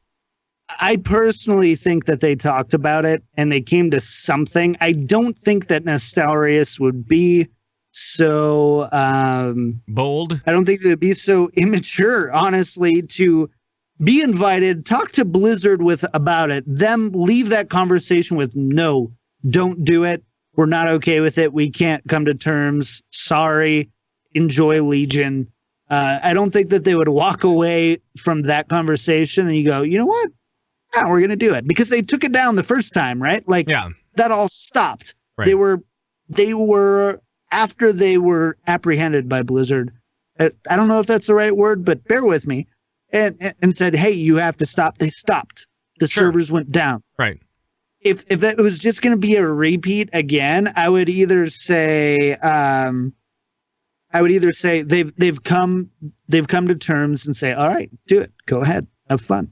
I personally think that they talked about it and they came to something. I don't think that Nostalrius would be so bold. I don't think it would be so immature, honestly, to be invited, talk to Blizzard about it, them leave that conversation with, no, don't do it. We're not okay with it. We can't come to terms. Sorry. Enjoy Legion. I don't think that they would walk away from that conversation and you go, you know what? Yeah, we're going to do it, because they took it down the first time, right? Like that all stopped. Right. They were after they were apprehended by Blizzard. I don't know if that's the right word, but bear with me. And said, hey, you have to stop. They stopped. The servers went down. Right. If that was just going to be a repeat again, I would either say they've come to terms and say, all right, do it. Go ahead. Have fun.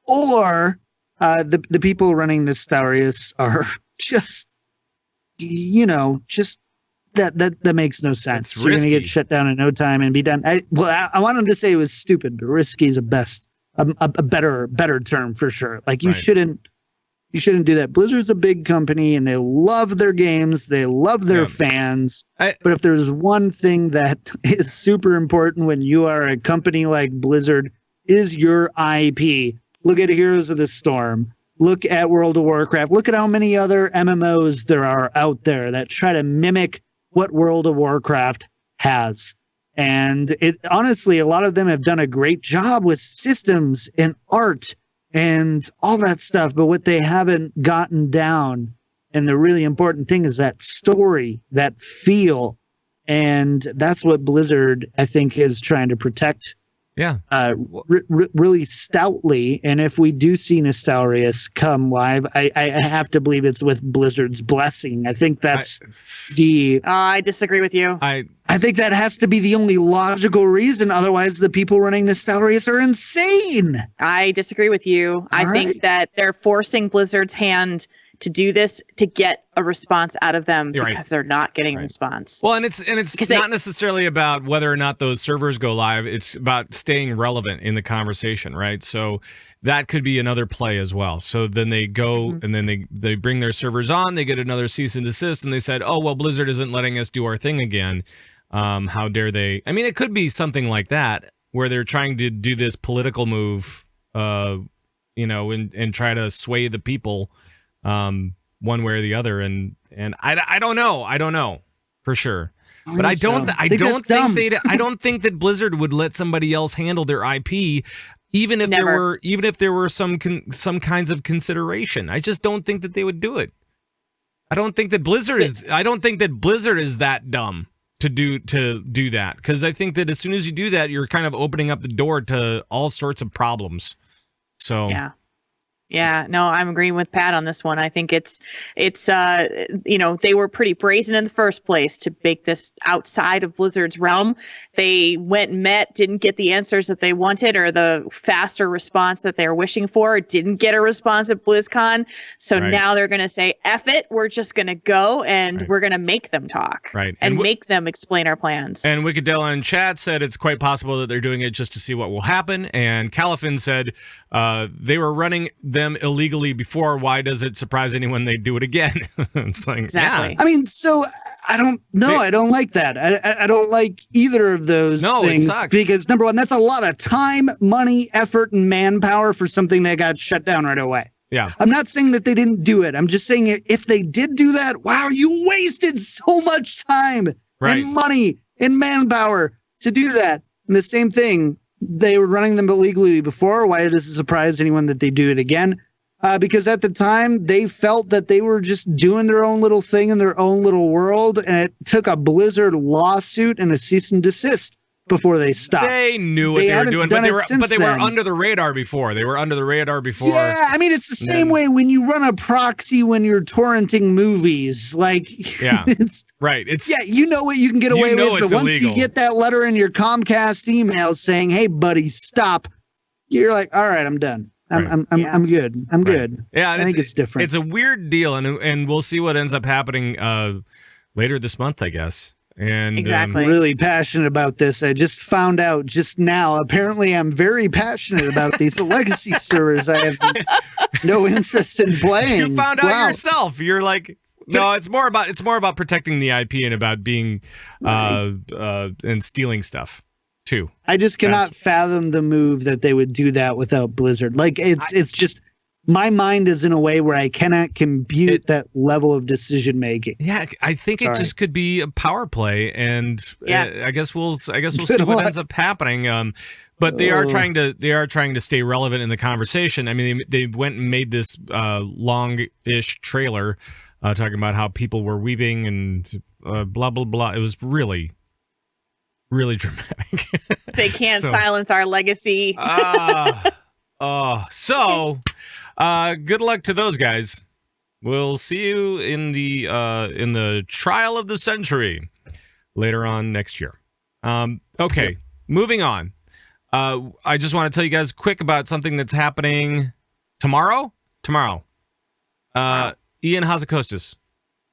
Or the people running Nostalrius are just, that makes no sense. You're going to get shut down in no time and be done. I want them to say it was stupid, but risky is a better term for sure. Like you shouldn't do that. Blizzard's a big company and they love their games. They love their fans. But if there's one thing that is super important when you are a company like Blizzard, is your IP. Look at Heroes of the Storm. Look at World of Warcraft. Look at how many other MMOs there are out there that try to mimic what World of Warcraft has. And honestly, a lot of them have done a great job with systems and art and all that stuff. But what they haven't gotten down, and the really important thing, is that story, that feel. And that's what Blizzard, I think, is trying to protect Yeah. Really stoutly. And if we do see Nostalrius come live, I have to believe it's with Blizzard's blessing. I think that's I disagree with you. I think that has to be the only logical reason. Otherwise, the people running Nostalrius are insane. I disagree with you. I think that they're forcing Blizzard's hand to do this to get a response out of them because they're not getting a response. Well, and it's not necessarily about whether or not those servers go live. It's about staying relevant in the conversation, right? So that could be another play as well. So then they go and then they bring their servers on, they get another cease and desist, and they said, oh, well, Blizzard isn't letting us do our thing again. How dare they? I mean, it could be something like that where they're trying to do this political move, and try to sway the people one way or the other, and I don't know for sure, but I don't think that Blizzard would let somebody else handle their IP, even if there were some kinds of consideration. I just don't think that they would do it. I don't think that Blizzard is that dumb to do that, because I think that as soon as you do that, you're kind of opening up the door to all sorts of problems. So Yeah, no, I'm agreeing with Pat on this one. I think it's they were pretty brazen in the first place to make this outside of Blizzard's realm. They went and met, didn't get the answers that they wanted or the faster response that they were wishing for, didn't get a response at BlizzCon. So now they're going to say, F it, we're just going to go and we're going to make them talk. Right. And make them explain our plans. And Wickedella in chat said it's quite possible that they're doing it just to see what will happen. And Califin said they were running them illegally before. Why does it surprise anyone they do it again? It's like, exactly. I mean, so I don't know. I don't like that. I don't like either of those things. It sucks. Because number one, that's a lot of time, money, effort, and manpower for something that got shut down right away. Yeah. I'm not saying that they didn't do it. I'm just saying if they did do that, wow, you wasted so much time and money and manpower to do that. And the same thing, they were running them illegally before. Why does it surprise anyone that they do it again? Because at the time, they felt that they were just doing their own little thing in their own little world, and it took a Blizzard lawsuit and a cease and desist before they stopped. They knew what they were doing, but they were under the radar before. They were under the radar before. Yeah, I mean, it's the same way when you run a proxy when you're torrenting movies. Like, it's you know what you can get away with, but once you get that letter in your Comcast email saying, "Hey, buddy, stop," you're like, "All right, I'm done. I'm good. I'm good." Yeah, I think it's different. It's a weird deal, and we'll see what ends up happening later this month, I guess. And I'm really passionate about this. I just found out just now. Apparently, I'm very passionate about these legacy servers. I have no interest in playing. You found out yourself. You're like, no, it's more about protecting the IP and about being and stealing stuff too. I just cannot fathom the move that they would do that without Blizzard. Like it's just. My mind is in a way where I cannot compute that level of decision making. Yeah, I think it just could be a power play, and I guess we'll see what ends up happening. But they are trying to stay relevant in the conversation. I mean, they went and made this long-ish trailer talking about how people were weeping and blah blah blah. It was really, really dramatic. They can't silence our legacy. Good luck to those guys. We'll see you in the trial of the century later on next year. Okay, moving on. I just want to tell you guys quick about something that's happening tomorrow. Ian Hazzikostas,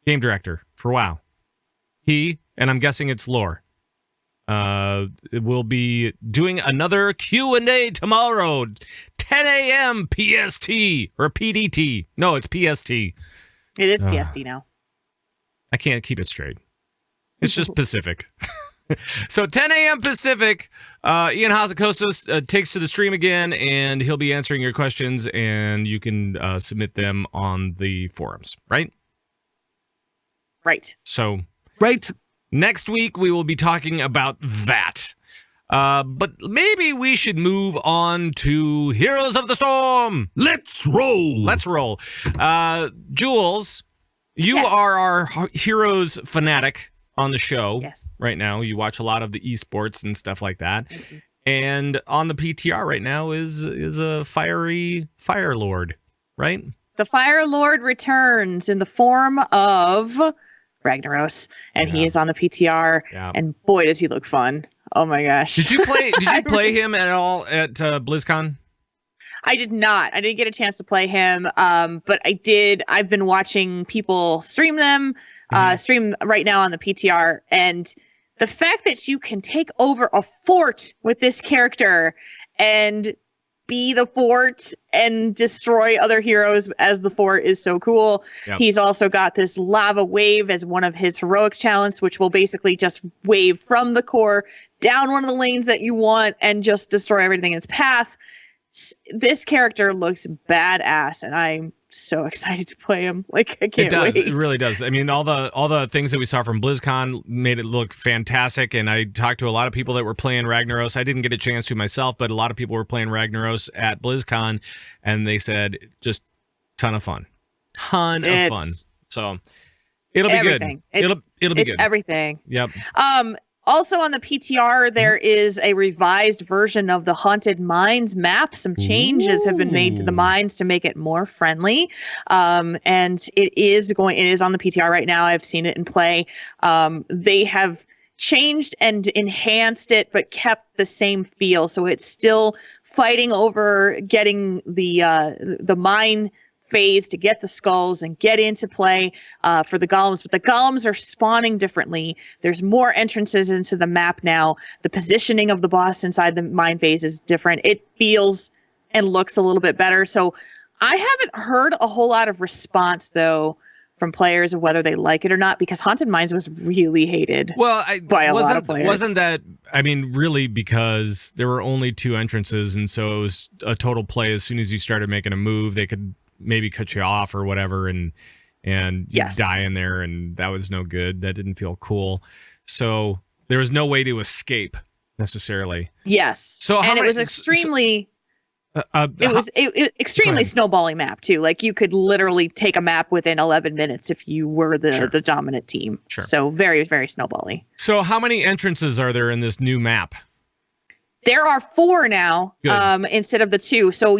game director for WoW. He, and I'm guessing it's lore, will be doing another Q&A tomorrow. 10 a.m. PST or PDT. No, it's PST. It is PST now. I can't keep it straight. It's just Pacific. So 10 a.m. Pacific, Ian Hazzikostas takes to the stream again, and he'll be answering your questions, and you can submit them on the forums, right? Right. So right. Next week, we will be talking about that. But maybe we should move on to Heroes of the Storm. Let's roll. Jules, you are our Heroes fanatic on the show right now. You watch a lot of the eSports and stuff like that. And on the PTR right now is a fiery Fire Lord, right? The Fire Lord returns in the form of Ragnaros, and he is on the PTR. Yeah. And boy, does he look fun! Oh my gosh! Did you play him at all at BlizzCon? I did not. I didn't get a chance to play him, but I did. I've been watching people stream them, stream right now on the PTR, and the fact that you can take over a fort with this character and be the fort and destroy other heroes as the fort is so cool. Yep. He's also got this lava wave as one of his heroic talents, which will basically just wave from the core down one of the lanes that you want and just destroy everything in its path. This character looks badass, and I'm so excited to play him. Like, I can't wait. It really does. I mean, all the things that we saw from BlizzCon made it look fantastic, and I talked to a lot of people that were playing Ragnaros. I didn't get a chance to myself, but a lot of people were playing Ragnaros at BlizzCon, and they said just ton of fun. Ton of fun. So it'll be good. It'll be good. Everything. Yep. Also on the PTR, there is a revised version of the Haunted Mines map. Some changes have been made to the mines to make it more friendly. And it is on the PTR right now. I've seen it in play. They have changed and enhanced it, but kept the same feel. So it's still fighting over getting the mine phase to get the skulls and get into play for the golems, but the golems are spawning differently. There's more entrances into the map now. The positioning of the boss inside the mine phase is different. It feels and looks a little bit better. So I haven't heard a whole lot of response though from players of whether they like it or not, because Haunted Mines was really hated. Well, by a lot of players. Wasn't that, I mean, really, because there were only 2 entrances, and so it was a total play. As soon as you started making a move, they could maybe cut you off or whatever, and you die in there, and that was no good. That didn't feel cool. So there was no way to escape necessarily. Yes. So it was extremely extremely snowballing map too. Like, you could literally take a map within 11 minutes if you were the dominant team. Sure. So very, very snowbally. So how many entrances are there in this new map? There are 4 now, instead of the 2. So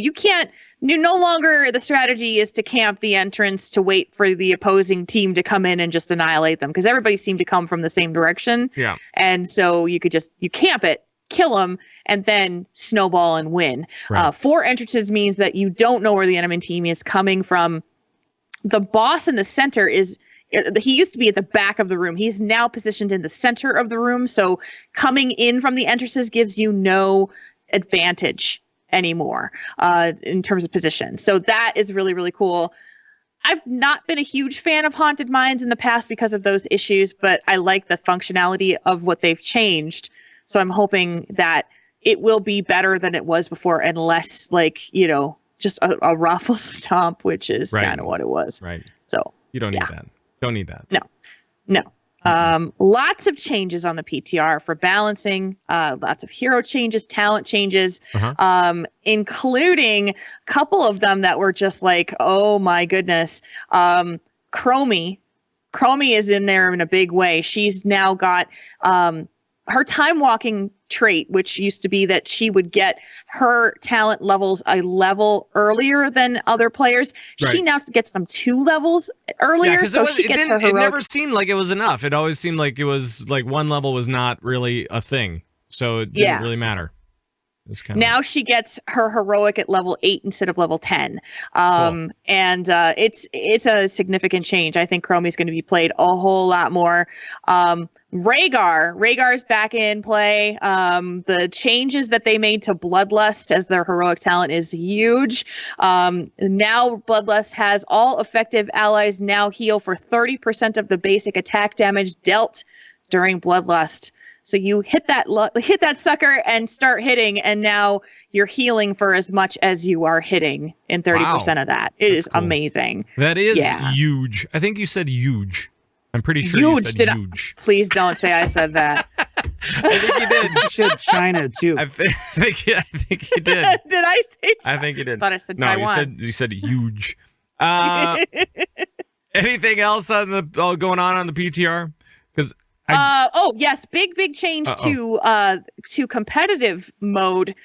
no longer the strategy is to camp the entrance to wait for the opposing team to come in and just annihilate them, because everybody seemed to come from the same direction. Yeah. And so you camp it, kill them, and then snowball and win. Right. 4 entrances means that you don't know where the enemy team is coming from. The boss in the center he used to be at the back of the room. He's now positioned in the center of the room. So coming in from the entrances gives you no advantage anymore in terms of position. So that is really, really cool. I've not been a huge fan of Haunted Mines in the past because of those issues, but I like the functionality of what they've changed. So I'm hoping that it will be better than it was before, and less just a ruffle stomp, which is kind of what it was. Right. So you don't need that. Don't need that. No. Lots of changes on the PTR for balancing, lots of hero changes, talent changes, including a couple of them that were just like, oh my goodness. Chromie is in there in a big way. She's now got her time walking trait, which used to be that she would get her talent levels a level earlier than other players. Right. She now gets them 2 levels earlier. Yeah, because it never seemed like it was enough. It always seemed like it was like one level was not really a thing. So it didn't really matter. Now she gets her heroic at level 8 instead of level 10. Cool. And it's a significant change. I think Chromie's going to be played a whole lot more. Rhaegar's back in play. The changes that they made to Bloodlust as their heroic talent is huge. Now Bloodlust has all effective allies now heal for 30% of the basic attack damage dealt during Bloodlust. So you hit that sucker and start hitting, and now you're healing for as much as you are hitting in 30% of that. That's cool. Amazing. That is huge. I think you said huge. I'm pretty sure you said huge. Please don't say I said that. I think you did. You said China too. I think you did. Did I say? I think you did. I thought I said Taiwan. You said huge. Anything else on going on the PTR? Because Yes, big change to competitive mode.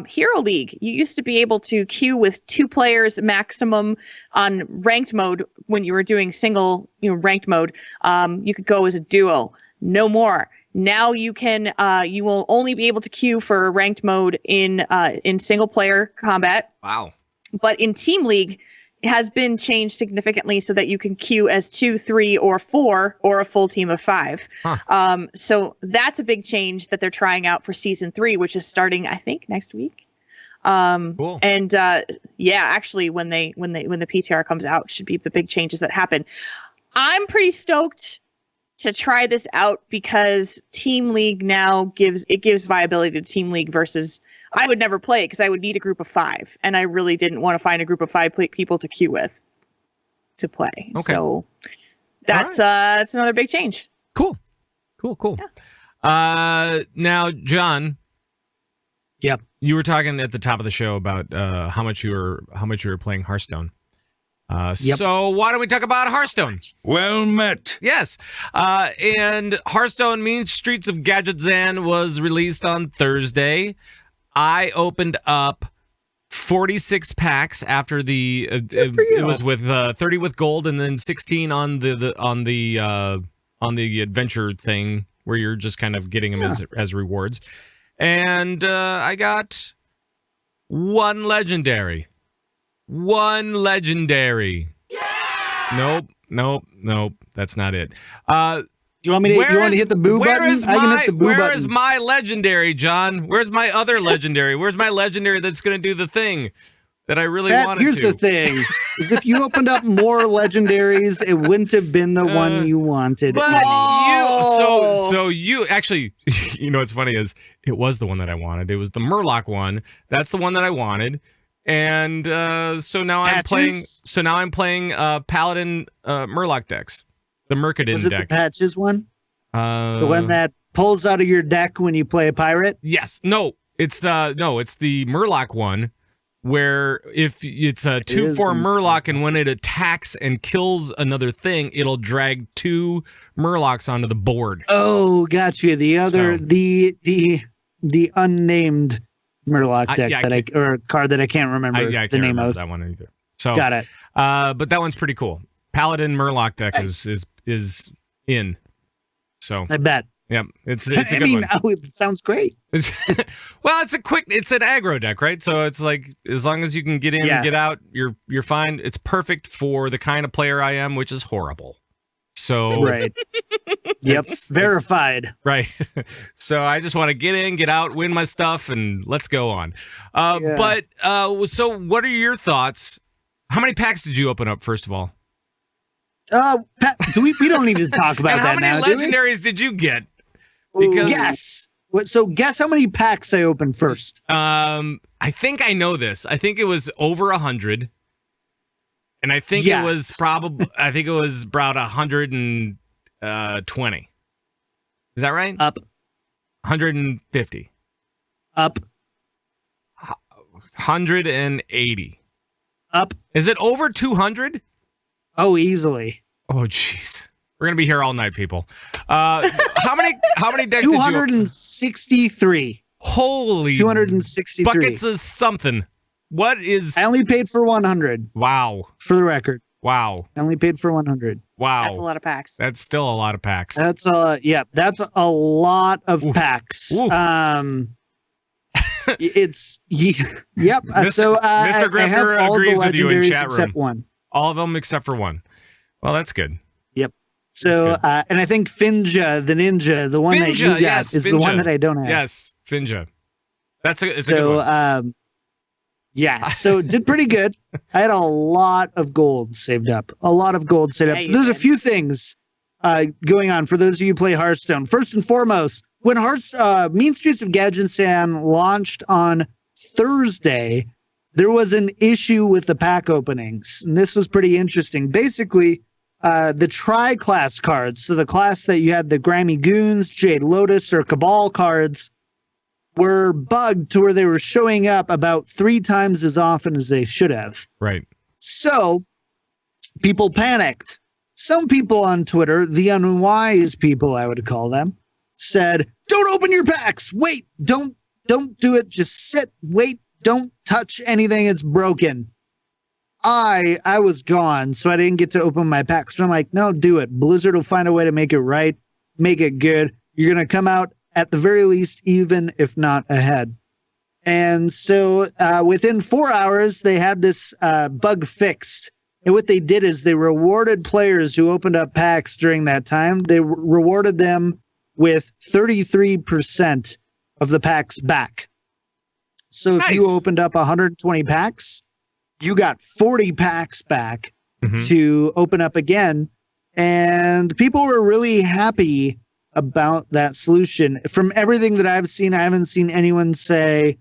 Hero League. You used to be able to queue with 2 players maximum on ranked mode when you were doing single, ranked mode. You could go as a duo. No more. Now you can. You will only be able to queue for ranked mode in single player combat. Wow. But in Team League, it has been changed significantly so that you can queue as 2, 3, or 4, or a full team of 5. Huh. So that's a big change that they're trying out for season 3, which is starting, I think, next week. Cool. And actually, when the PTR comes out, should be the big changes that happen. I'm pretty stoked to try this out because Team League now gives viability to Team League versus. I would never play it because I would need a group of 5, and I really didn't want to find a group of 5 people to queue with to play. Okay. So that's another big change. Cool. Yeah. Now, John. Yep. You were talking at the top of the show about how much you were playing Hearthstone. Yep. So why don't we talk about Hearthstone? Well met. Yes. And Hearthstone means Streets of Gadgetzan was released on Thursday. I opened up 46 packs after it was with 30 with gold and then 16 on the adventure thing where you're just kind of getting them as rewards. And I got one legendary. Yeah! Nope. That's not it. You want me to hit the boo button? I can hit the boo button. Where is my legendary, John? Where's my other legendary? Where's my legendary that's going to do the thing that I really wanted to? Here's the thing. Is if you opened up more legendaries, it wouldn't have been the one you wanted. But you actually, what's funny is it was the one that I wanted. It was the Murloc one. That's the one that I wanted. And so now I'm playing Paladin Murloc decks. The Mercadin was it deck. The Patches one? The one that pulls out of your deck when you play a pirate? Yes. No, it's the Murloc one where if it's a 2/4 Murloc and when it attacks and kills another thing, it'll drag 2 Murlocs onto the board. Oh, gotcha. The other the unnamed Murloc deck or card that I can't remember I can't name remember of. that one either. So got it. But that one's pretty cool. Paladin Murloc deck is in. So I bet. Yep, it's a good one. It sounds great. Well, it's an aggro deck, right? So it's like as long as you can get in and get out, you're fine. It's perfect for the kind of player I am, which is horrible. So right. Yep, verified. Right. So I just want to get in, get out, win my stuff, and let's go on. But so what are your thoughts? How many packs did you open up, first of all? Pat, we don't need to talk about that now. How many legendaries did you get? Because guess. So guess how many packs I opened first. I think I know this. I think it was over 100. And I think it was about 120. Is that right? Up. 150. Up. 180. Up. Is it over 200? Oh, easily. Oh, jeez. We're gonna be here all night, people. How many decks? 263. Holy 263 buckets of something. What is? I only paid for 100. Wow. For the record. Wow. I only paid for 100. Wow. That's a lot of packs. That's still a lot of packs. That's that's a lot of packs. Oof. It's yep. Mr. Gripper agrees with you in chat room. Except one. All of them except for one. Well, that's good. Yep. So, and I think Finja, the ninja, the one that you got, is the one that I don't have. Yes, Finja. It's a good one. So did pretty good. I had a lot of gold saved up. So there's a few things going on for those of you who play Hearthstone. First and foremost, when Mean Streets of Gadgetzan launched on Thursday, there was an issue with the pack openings, and this was pretty interesting. Basically, the tri-class cards, so the class that you had the Grimy Goons, Jade Lotus, or Cabal cards, were bugged to where they were showing up about 3 times as often as they should have. Right. So people panicked. some people on Twitter, the unwise people, I would call them, said, don't open your packs. Wait, don't do it. Just sit, wait, don't touch anything. It's broken. I was gone, so I didn't get to open my packs. But I'm like, no, do it. Blizzard will find a way to make it right, make it good. You're going to come out at the very least even, if not ahead. And so within 4 hours, they had this bug fixed. And what they did is they rewarded players who opened up packs during that time. They rewarded them with 33% of the packs back. So if you opened up 120 packs, you got 40 packs back to open up again. And people were really happy about that solution. From everything that I've seen, I haven't seen anyone say,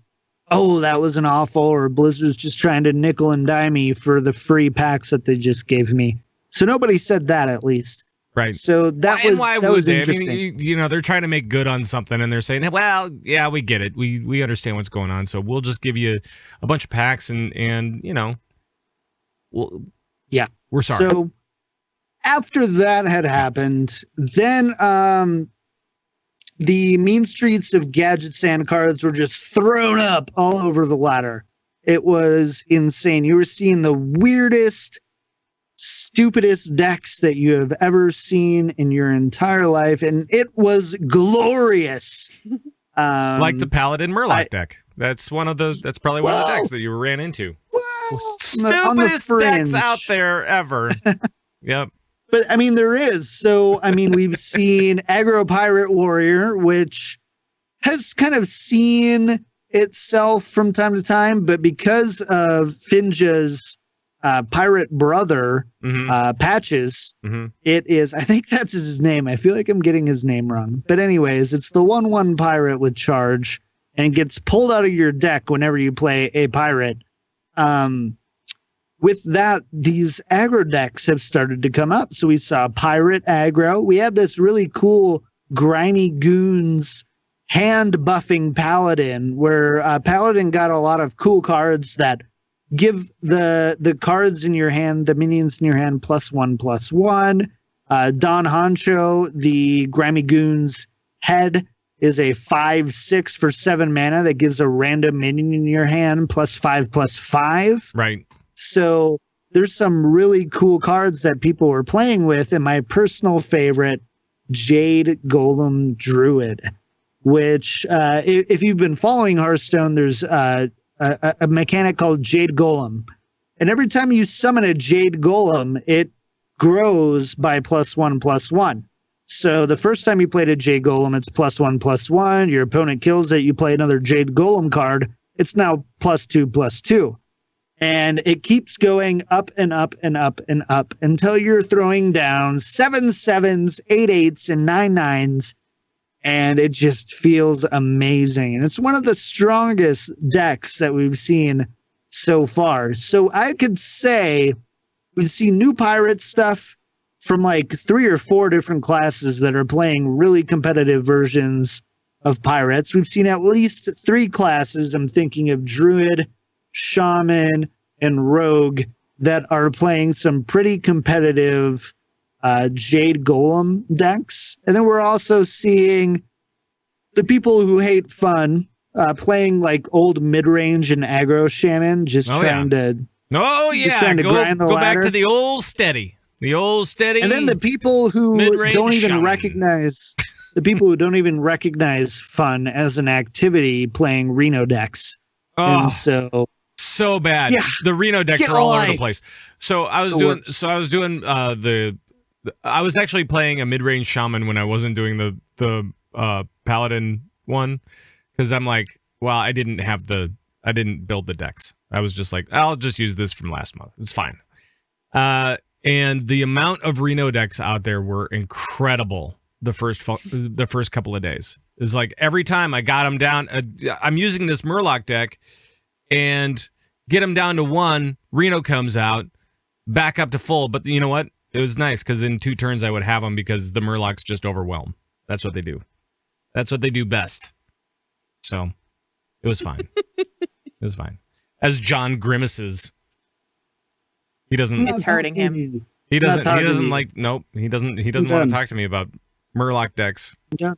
oh, that was an awful, or Blizzard's just trying to nickel and dime me for the free packs that they just gave me. So nobody said that, at least. Right. So that was interesting. I mean, they're trying to make good on something, and they're saying, well, yeah, we get it. We understand what's going on, so we'll just give you a bunch of packs, and we're sorry. So after that had happened, then the mean streets of gadgets and cards were just thrown up all over the ladder. It was insane. You were seeing the weirdest, stupidest decks that you have ever seen in your entire life, and it was glorious. Like the Paladin Murloc deck. That's probably one of the decks that you ran into. Stupidest decks out there ever. Yep. But, I mean, there is. So, I mean, we've seen Aggro Pirate Warrior, which has kind of seen itself from time to time, but because of Finja's pirate brother, Patches, it is, I think that's his name. I feel like I'm getting his name wrong. But anyways, it's the 1/1 pirate with charge and gets pulled out of your deck whenever you play a pirate. With that, these aggro decks have started to come up. So we saw Pirate Aggro. We had this really cool Grimy Goons hand buffing Paladin, where Paladin got a lot of cool cards that give the cards in your hand, the minions in your hand, +1/+1. Don Honcho, the Grimy Goons head, is a 5/6 for 7 mana that gives a random minion in your hand +5/+5. Right. So there's some really cool cards that people were playing with, and my personal favorite, Jade Golem Druid, which if you've been following Hearthstone, there's a mechanic called Jade Golem. And every time you summon a Jade Golem, it grows by +1/+1. So the first time you played a Jade Golem, it's +1/+1. Your opponent kills it. You play another Jade Golem card. It's now +2/+2. And it keeps going up and up and up and up until you're throwing down 7 7s, 8 8s, and 9 9s. And it just feels amazing. And it's one of the strongest decks that we've seen so far. So I could say we've seen new pirate stuff from like 3 or 4 different classes that are playing really competitive versions of pirates. We've seen at least 3 classes. I'm thinking of Druid, Shaman, and Rogue that are playing some pretty competitive Jade Golem decks. And then we're also seeing the people who hate fun playing like old mid-range and aggro Shaman, just trying to go back to the old steady. The old steady. And then the people who don't even Shaman. recognize the people who don't even recognize fun as an activity playing Reno decks. And so bad. Yeah. The Reno decks are all over the place. So I was actually playing a mid-range Shaman when I wasn't doing the Paladin one, because I'm like, well, I didn't build the decks. I was just like, I'll just use this from last month. It's fine. And the amount of Reno decks out there were incredible the first couple of days. It's like every time I got them down, I'm using this Murloc deck and get them down to 1, Reno comes out, back up to full. But you know what? It was nice because in 2 turns I would have them because the Murlocs just overwhelm. That's what they do. That's what they do best. So it was fine. It was fine. As John grimaces. He doesn't. It's hurting him. He doesn't like. Nope. He doesn't want to talk to me about Murloc decks. Yeah.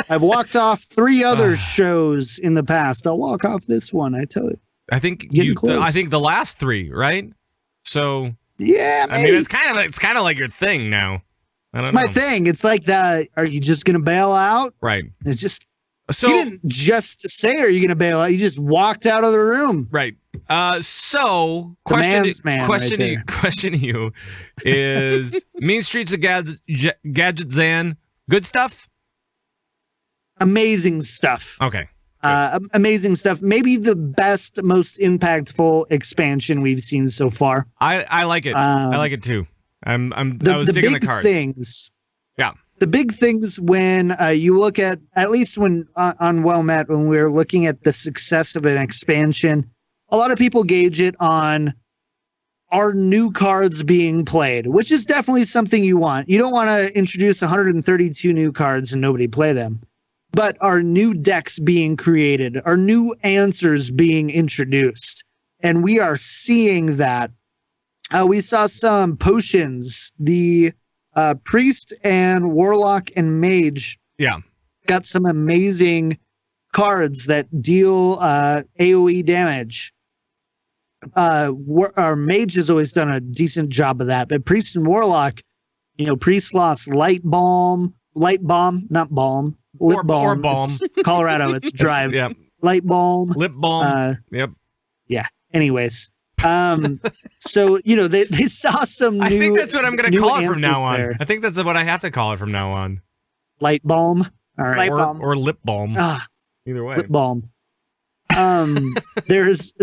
I've walked off 3 other shows in the past. I'll walk off this one. I tell you. I think I think the last 3, right? So yeah, maybe. I mean, it's kind of like your thing now. It's my thing. It's like that. Are you just gonna bail out? Right. It's just. So you didn't just say, "Are you gonna bail out?" You just walked out of the room. Right. So question to you is Mean Streets of Gadget Zan good stuff? Amazing stuff. Okay. Amazing stuff. Maybe the best, most impactful expansion we've seen so far. I like it. I like it too. I was digging the cards. Things. Yeah. The big things when you look at least when on Well Met, when we're looking at the success of an expansion, a lot of people gauge it on are new cards being played, which is definitely something you want. You don't want to introduce 132 new cards and nobody play them. But are new decks being created? Are new answers being introduced? And we are seeing that. We saw some potions. The Priest and Warlock and Mage got some amazing cards that deal AoE damage. Our Mage has always done a decent job of that, but Priest and Warlock, Priest lost Light Bomb, not Balm. Lip balm. Or balm. It's Colorado, it's Drive. Yep. Light Balm. Lip balm. Yep. Yeah. Anyways. So, they saw some new... I think that's what I'm going to call it from now on. There. I think that's what I have to call it from now on. Light Balm. All right. Or Lip Balm. Either way. Lip Balm. There's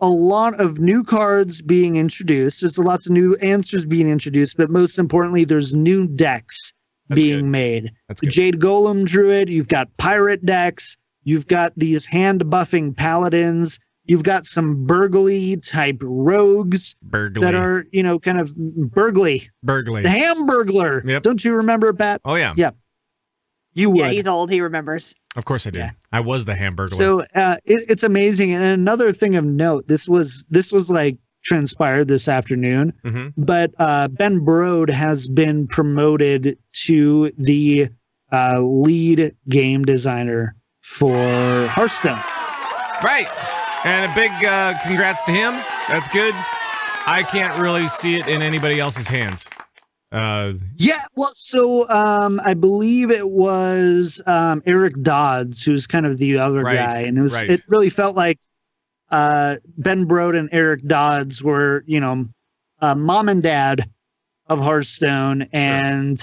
a lot of new cards being introduced. There's lots of new answers being introduced, but most importantly, there's new decks being made. That's the good. Jade Golem Druid, you've got pirate decks, you've got these hand buffing paladins, you've got some burgly type rogues that are, kind of burgly. Burgly. The Hamburglar. Yep. Don't you remember, Pat? Oh, yeah. Yeah. You would. Yeah, he's old. He remembers. Of course I do. Yeah. I was the Hamburglar. So it's amazing. And another thing of note, this was like transpired this afternoon, but Ben Brode has been promoted to the lead game designer for Hearthstone. Right. And a big congrats to him. That's good. I can't really see it in anybody else's hands. Yeah, well, so I believe it was Eric Dodds, who's kind of the other guy, and it really felt like Ben Brode and Eric Dodds were, mom and dad of Hearthstone, and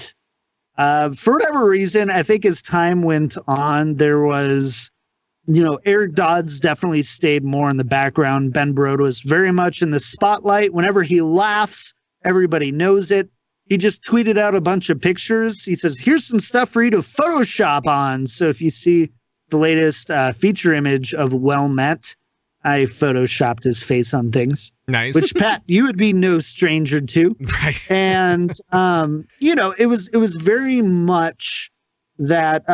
for whatever reason, I think as time went on, there was, Eric Dodds definitely stayed more in the background. Ben Brode was very much in the spotlight. Whenever he laughs, everybody knows it. He just tweeted out a bunch of pictures. He says, here's some stuff for you to Photoshop on. So if you see the latest feature image of Well Met, I Photoshopped his face on things. Nice. Which, Pat, you would be no stranger to. Right. And, it was very much that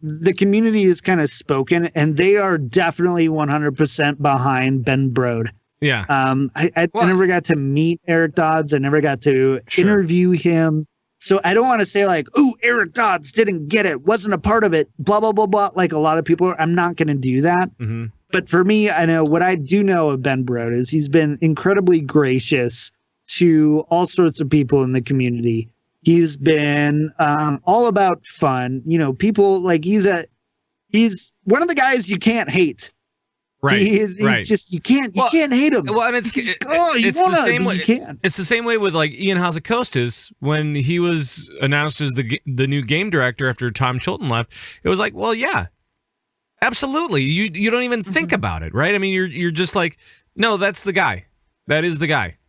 the community is kind of spoken, and they are definitely 100% behind Ben Brode. Yeah. I never got to meet Eric Dodds. I never got to interview him. So I don't want to say like, oh, Eric Dodds didn't get it, wasn't a part of it, blah, blah, blah, blah. Like a lot of people are. I'm not going to do that. Mm-hmm. But for me, I know what I do know of Ben Brode is he's been incredibly gracious to all sorts of people in the community. He's been all about fun. People like he's one of the guys you can't hate. Right. He's just you can't hate him. Well, and it's the same way. It's the same way with like Ian Hazzikostas when he was announced as the new game director after Tom Chilton left. It was like, well, yeah, absolutely. You don't even think about it, right? I mean, you're just like, no, that's the guy. That is the guy.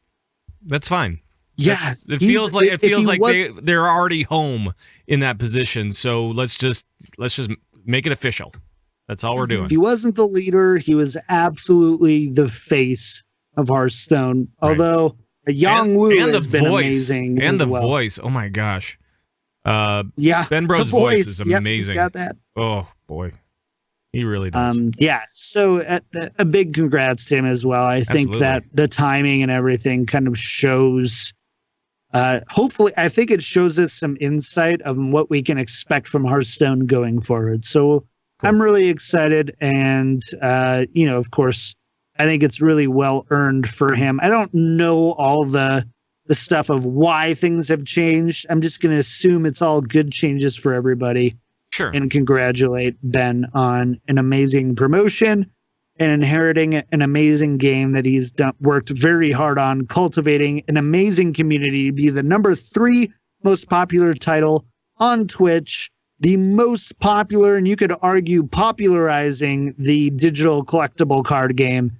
That's fine. Yeah, it feels like they're already home in that position. So let's just make it official. That's all we're doing. He wasn't the leader. He was absolutely the face of Hearthstone. Right. Although Yang Wu has been amazing. And the voice. Oh my gosh. Ben Brode's voice is amazing. He's got that. Oh boy. He really does. So a big congrats to him as well. I think that the timing and everything kind of shows hopefully, I think it shows us some insight of what we can expect from Hearthstone going forward. So cool. I'm really excited. And, of course, I think it's really well earned for him. I don't know all the stuff of why things have changed. I'm just going to assume it's all good changes for everybody. Sure. And congratulate Ben on an amazing promotion and inheriting an amazing game that he's worked very hard on, cultivating an amazing community to be the number 3 most popular title on Twitch, the most popular, and you could argue popularizing the digital collectible card game.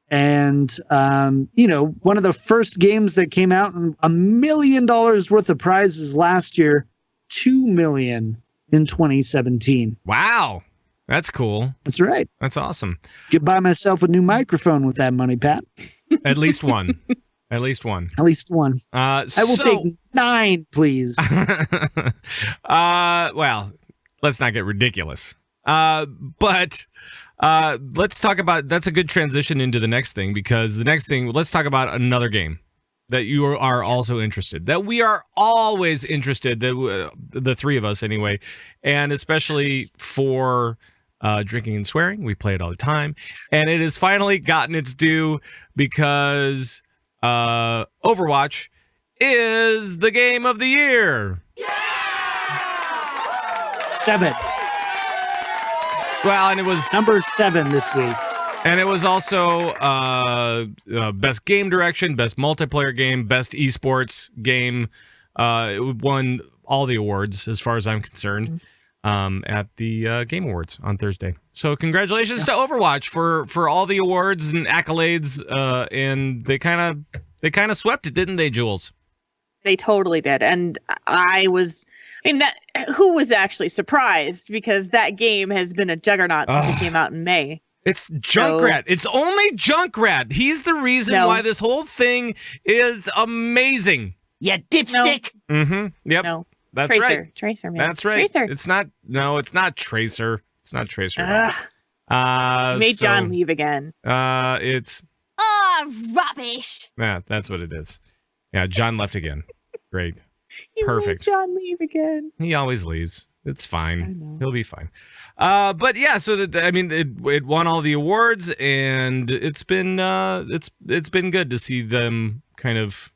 And, one of the first games that came out and $1 million worth of prizes last year, $2 million in 2017. Wow. That's cool. That's right. That's awesome. Could buy myself a new microphone with that money, Pat. At least one. At least one. At least one. I will take 9, please. Well, let's not get ridiculous. But let's talk about, that's a good transition into the next thing, because the next thing, let's talk about another game that you are also interested, that we are always interested, that the 3 of us anyway, and especially for drinking and swearing. We play it all the time, and it has finally gotten its due, because Overwatch is the game of the year. 7. Well, and it was number 7 this week. And it was also best game direction, best multiplayer game, best eSports game. It won all the awards, as far as I'm concerned, at the Game Awards on Thursday. So congratulations to Overwatch for all the awards and accolades. And they kind of swept it, didn't they, Jules? They totally did. And who was actually surprised, because that game has been a juggernaut since it came out in May. It's Junkrat. It's only Junkrat. He's the reason why this whole thing is amazing. Yeah, dipstick. No. Mm-hmm. Yep. No. That's Tracer. right. Tracer, man. That's right. Tracer. It's not Tracer. It's not Tracer. Made John leave again. It's rubbish. Yeah, that's what it is. Yeah, John left again. Great. Perfect. Made John leave again. He always leaves. It's fine. He'll be fine. But yeah, so it won all the awards, and it's been good to see them kind of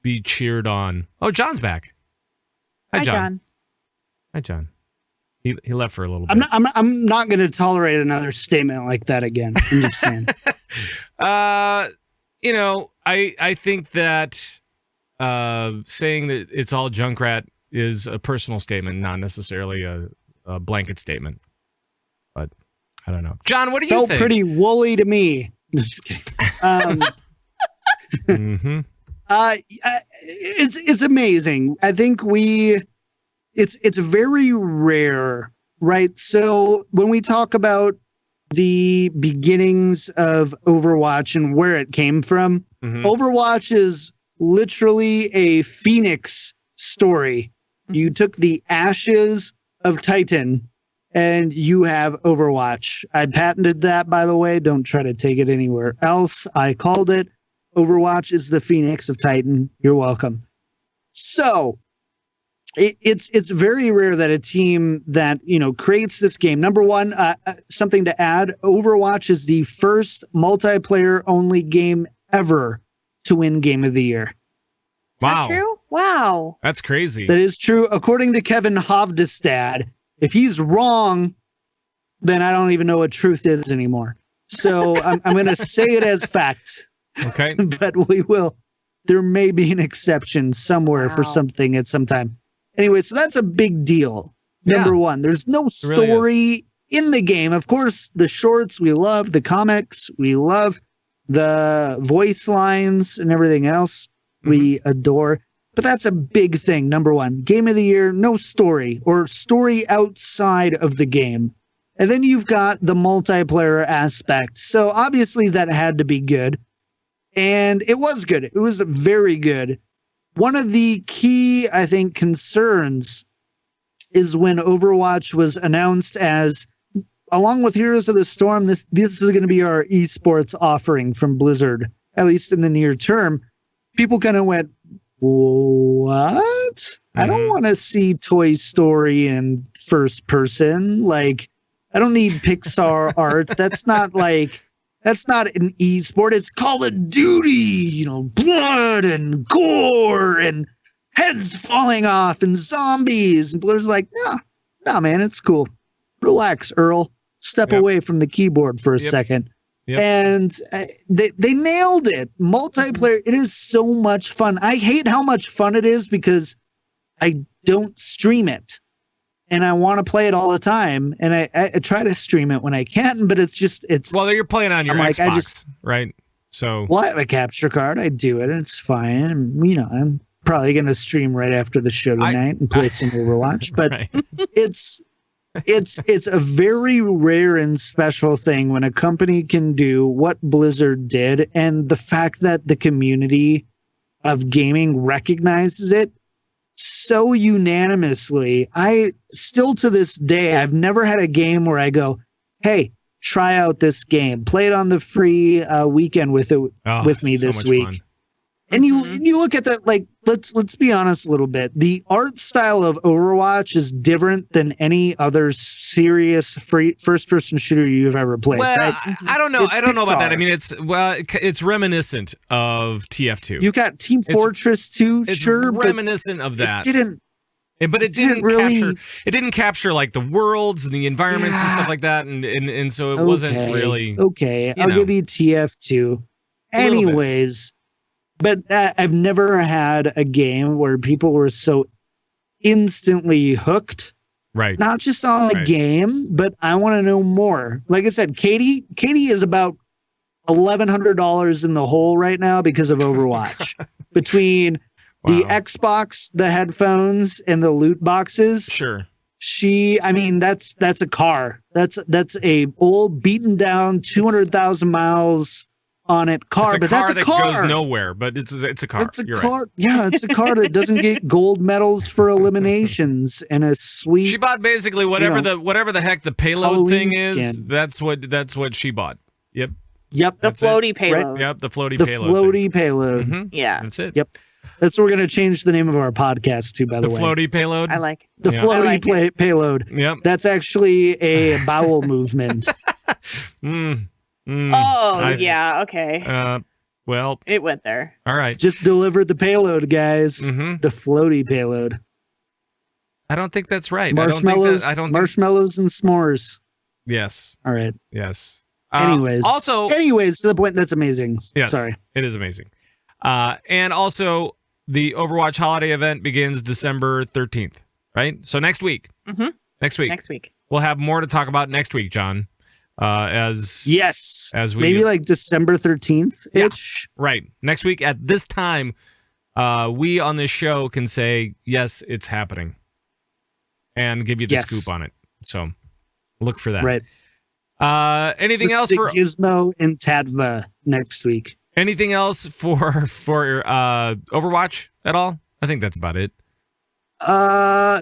be cheered on. Oh, John's back. Hi, John. Hi, John. He left for a little bit. I'm not going to tolerate another statement like that again. I'm just saying. I think that saying that it's all Junkrat is a personal statement, not necessarily a blanket statement. But I don't know. John, what do you think? Felt pretty woolly to me. Just kidding. Mm-hmm. It's amazing. I think it's very rare, right? So when we talk about the beginnings of Overwatch and where it came from, Overwatch is literally a phoenix story. You took the ashes of Titan and you have Overwatch. I patented that, by the way. Don't try to take it anywhere else. I called it. Overwatch is the phoenix of Titan. You're welcome. So it's very rare that a team that, creates this game. Number one, something to add, Overwatch is the first multiplayer only game ever to win Game of the Year. Wow. Is that true? Wow. That's crazy. That is true. According to Kevin Hovdestad, if he's wrong, then I don't even know what truth is anymore. So I'm going to say it as fact. Okay. But we will. There may be an exception somewhere for something at some time. Anyway, so that's a big deal. Number one, there's no story in the game. Of course, the shorts we love, the comics we love, the voice lines and everything else we adore. But that's a big thing. Number one, Game of the Year, no story or story outside of the game. And then you've got the multiplayer aspect. So obviously that had to be good. And it was good. It was very good. One of the key, I think, concerns is when Overwatch was announced as, along with Heroes of the Storm, this is going to be our esports offering from Blizzard, at least in the near term. People kind of went, What? I don't want to see Toy Story in first person. Like, I don't need Pixar art. That's not an e-sport. It's Call of Duty, blood and gore and heads falling off and zombies. And Blizzard's like, no, man, it's cool. Relax, Earl. Step away from the keyboard for a second. Yep. And they nailed it. Multiplayer, it is so much fun. I hate how much fun it is because I don't stream it. And I want to play it all the time. And I try to stream it when I can, but it's well, you're playing on your Xbox, right? So I have a capture card. I do it. And it's fine. And, I'm probably going to stream right after the show tonight and play some Overwatch. But right. It's a very rare and special thing when a company can do what Blizzard did, and the fact that the community of gaming recognizes it so unanimously. I still to this day, I've never had a game where I go, hey, try out this game. Play it on the free weekend with me this week. Fun. And you look at that, like, let's be honest a little bit. The art style of Overwatch is different than any other serious first-person shooter you've ever played. Well, right? I don't know. I don't know about that. I mean, it's reminiscent of TF2. You got Team Fortress 2, it's sure, reminiscent of that. It didn't capture. It didn't capture like the worlds and the environments and stuff like that, and so it wasn't really okay. I'll give you TF2. Anyways. But I've never had a game where people were so instantly hooked. Right. Not just on the game, but I want to know more. Like I said, Katie is about $1,100 in the hole right now because of Overwatch. Between the Xbox, the headphones, and the loot boxes. Sure. That's a car. That's a old beaten down 200,000 miles on it car, but that's a car that goes nowhere, but it's a car. It's a car. Right. Yeah, it's a car that doesn't get gold medals for eliminations and a sweet. She bought basically whatever the heck the payload Halloween thing is. Skin. That's what she bought. Yep. The floaty payload. Right? Yep, the floaty payload. Mm-hmm. Yeah. That's it. Yep. That's what we're going to change the name of our podcast to, by the way. The floaty payload? I like it. The floaty payload. Yep. That's actually a bowel movement. Okay. Well, it went there. All right. Just delivered the payload, guys. Mm-hmm. The floaty payload. I don't think that's right. Marshmallows, I don't think marshmallows and s'mores. Yes. All right. Yes. Anyways, to the point, that's amazing. Yes. Sorry. It is amazing. And also, the Overwatch holiday event begins December 13th, right? So next week. Mm-hmm. Next week. We'll have more to talk about next week, John. As we maybe like December 13th ish. Yeah, right. Next week at this time, we on this show can say, yes, it's happening. And give you the scoop on it. So look for that. Right. Anything else for Gizmo and Tadva next week? Anything else for Overwatch at all? I think that's about it.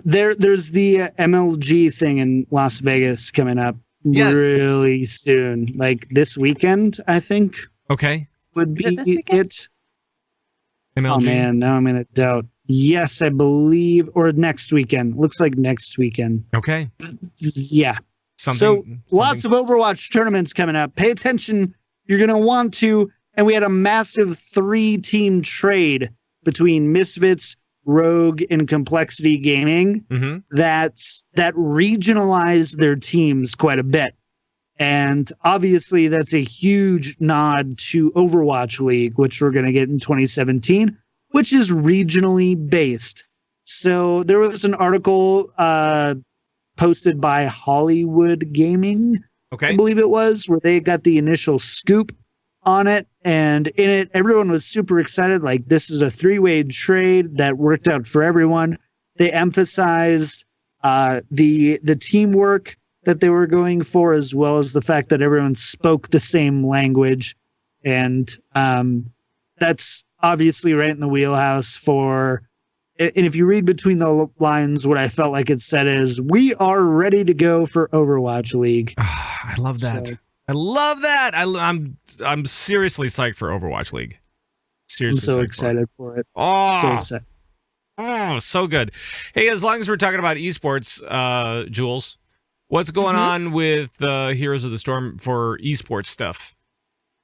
There's the MLG thing in Las Vegas coming up really soon, like this weekend, I think. Okay. Would be it. MLG? Oh man, now I'm in a doubt. Yes, I believe, or next weekend. Looks like next weekend. Okay. Yeah. Lots of Overwatch tournaments coming up. Pay attention. You're going to want to. And we had a massive 3-team trade between Misfits, Rogue, and Complexity Gaming that regionalized their teams quite a bit. And obviously, that's a huge nod to Overwatch League, which we're going to get in 2017, which is regionally based. So there was an article posted by Hollywood Gaming, I believe it was, where they got the initial scoop on it. And in it, everyone was super excited. Like, this is a 3-way trade that worked out for everyone. They emphasized the teamwork that they were going for, as well as the fact that everyone spoke the same language. And that's obviously right in the wheelhouse for, and if you read between the lines, what I felt like it said is, we are ready to go for Overwatch League. I love that. I love that. I'm seriously psyched for Overwatch League. Seriously, I'm so excited for it. Oh, So excited. Oh, so good. Hey, as long as we're talking about esports, Jules, what's going on with Heroes of the Storm for esports stuff?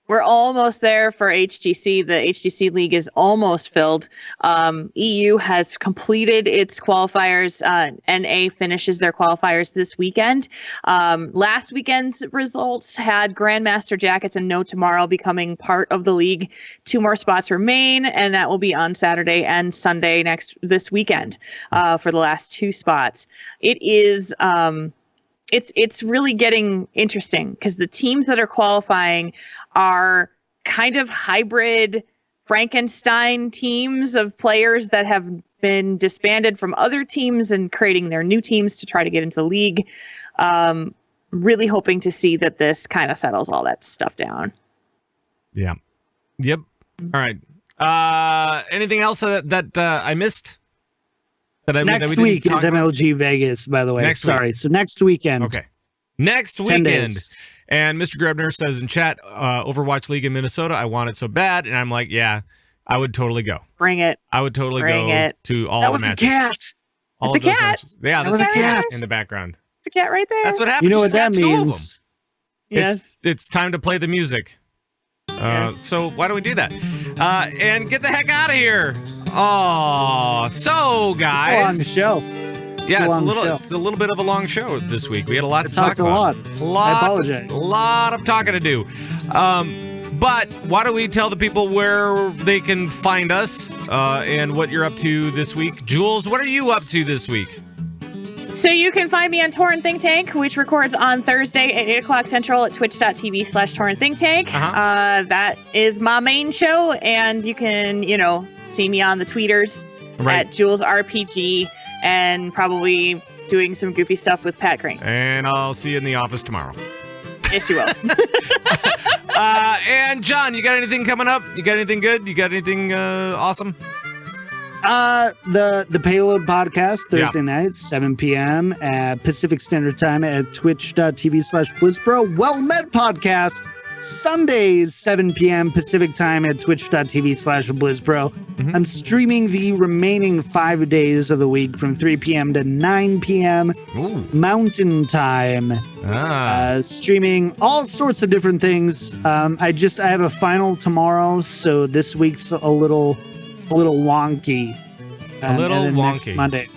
We're almost there for HGC. The HGC League is almost filled. EU has completed its qualifiers. NA finishes their qualifiers this weekend. Last weekend's results had Grandmaster Jackets and No Tomorrow becoming part of the league. 2 more spots remain, and that will be on Saturday and Sunday this weekend for the last 2 spots. It is... It's really getting interesting because the teams that are qualifying are kind of hybrid Frankenstein teams of players that have been disbanded from other teams and creating their new teams to try to get into the league. Really hoping to see that this kind of settles all that stuff down. Yeah. Yep. All right. Anything else that I missed? Next week is MLG Vegas, by the way. So next weekend. Okay. Next weekend. And Mr. Grebner says in chat, Overwatch League in Minnesota, I want it so bad. And I'm like, yeah, I would totally go. Bring it. I would totally go to all the matches. That was a cat. All of those matches. Yeah, that was a cat in the background. It's a cat right there. That's what happens. You know what that means? Yes. It's time to play the music. So why don't we do that? And get the heck out of here. Oh, so guys, long show. Yeah, it's a little bit of a long show this week. We had a lot to talk about. I apologize. A lot of talking to do. But why don't we tell the people where they can find us and what you're up to this week? Jules, what are you up to this week? So you can find me on Tauren Think Tank, which records on Thursday at 8 o'clock Central at twitch.tv/Tauren Think Tank. That is my main show, and you can, see me on the tweeters at Jules RPG, and probably doing some goofy stuff with Pat Crane. And I'll see you in the office tomorrow. Yes, you will. And John, you got anything coming up? You got anything good? You got anything awesome? The Payload podcast Thursday nights, 7 p.m. at Pacific Standard Time at twitch.tv/BlizzPro. Well Met podcast Sundays, 7 p.m. Pacific Time at twitch.tv/BlizzPro. I'm streaming the remaining 5 days of the week from 3 p.m. to 9 p.m. Mountain Time. Streaming all sorts of different things. I have a final tomorrow, so this week's a little wonky. A little wonky. Monday.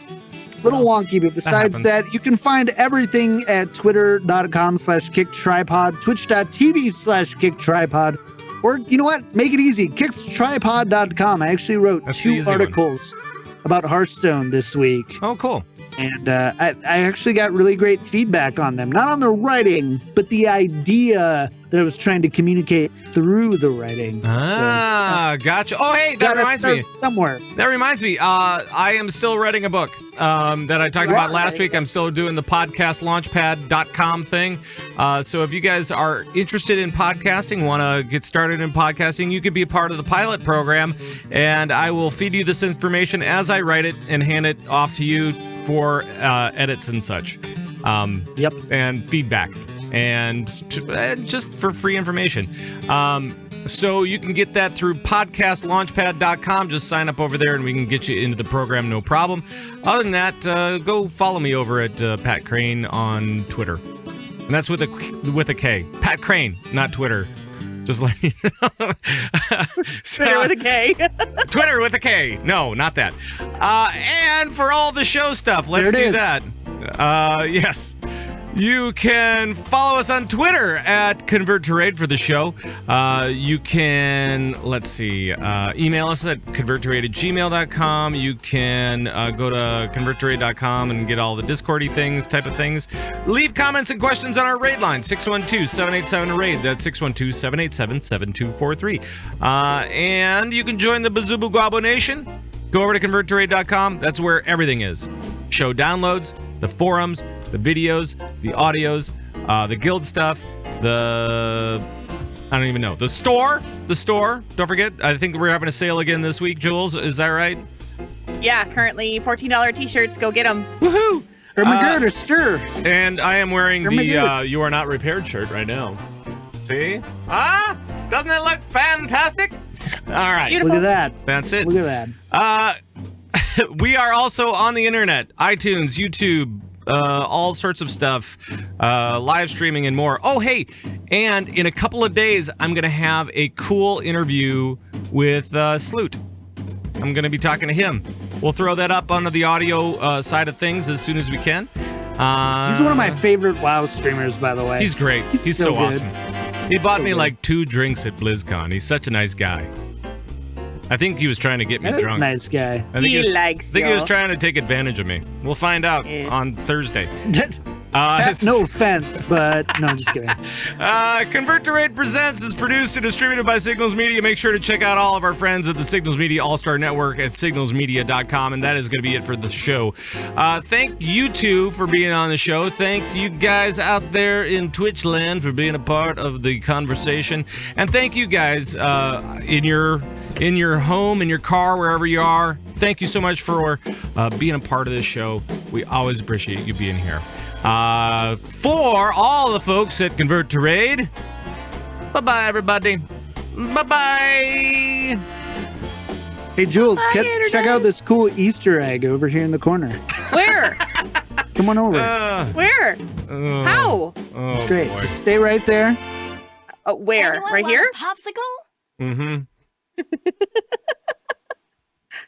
A little wonky, but besides that, you can find everything at twitter.com/kicktripod, twitch.tv/kicktripod, or you know what? Make it easy. Kicktripod.com. I actually wrote 2 articles about Hearthstone this week. Oh, cool. And I actually got really great feedback on them. Not on the writing, but the idea that I was trying to communicate through the writing. Gotcha. Oh, hey, that reminds me. Somewhere. That reminds me. I am still writing a book that I talked about last week. I'm still doing the podcastlaunchpad.com thing. So if you guys are interested in podcasting, want to get started in podcasting, you could be a part of the pilot program, and I will feed you this information as I write it and hand it off to you for edits and such. And feedback. And just for free information. So you can get that through podcastlaunchpad.com. Just sign up over there and we can get you into the program, no problem. Other than that, go follow me over at Pat Crane on Twitter. And that's with a K. Pat Crane, not Twitter. Just let you know. Twitter with a K. Twitter with a K. No, not that. And for all the show stuff, let's do that. Yes. You can follow us on Twitter at ConvertToRaid for the show. You can, email us at converttoraid@gmail.com. You can go to converttoraid.com and get all the Discordy type of things. Leave comments and questions on our raid line, 612-787-RAID. That's 612-787-7243. And you can join the Bazubu Guabo Nation. Go over to converttoraid.com. That's where everything is. Show downloads, the forums, the videos, the audios, the guild stuff, the store. Don't forget, I think we're having a sale again this week, Jules. Is that right? Yeah, currently $14 t-shirts. Go get them. Woohoo! Or stir. And I am wearing the You Are Not Repaired shirt right now. See? Doesn't it look fantastic? All right. Beautiful. Look at that. That's it. Look at that. We are also on the internet, iTunes, YouTube, all sorts of stuff, live streaming and more. Oh, hey, and in a couple of days, I'm going to have a cool interview with Sloot. I'm going to be talking to him. We'll throw that up onto the audio side of things as soon as we can. He's one of my favorite WoW streamers, by the way. He's great. He's so good. awesome. He bought me like 2 drinks at BlizzCon. He's such a nice guy. I think he was trying to get me That is a drunk. nice guy. I think he likes was trying to take advantage of me. We'll find out on Thursday. No offense, but no, I'm just kidding. Convert to Raid Presents is produced and distributed by Signals Media. Make sure to check out all of our friends at the Signals Media All-Star Network at signalsmedia.com, and that is going to be it for the show. Thank you two for being on the show. Thank you guys out there in Twitch land for being a part of the conversation, and thank you guys in your home, in your car, wherever you are. Thank you so much for being a part of this show. We always appreciate you being here. For all the folks at Convert to Raid, bye-bye, everybody. Bye-bye. Hey, Jules, check out this cool Easter egg over here in the corner. Where? Come on over. Where? How? It's great. Boy. Just stay right there. Where? Anyone Right want here? a popsicle? Mm-hmm.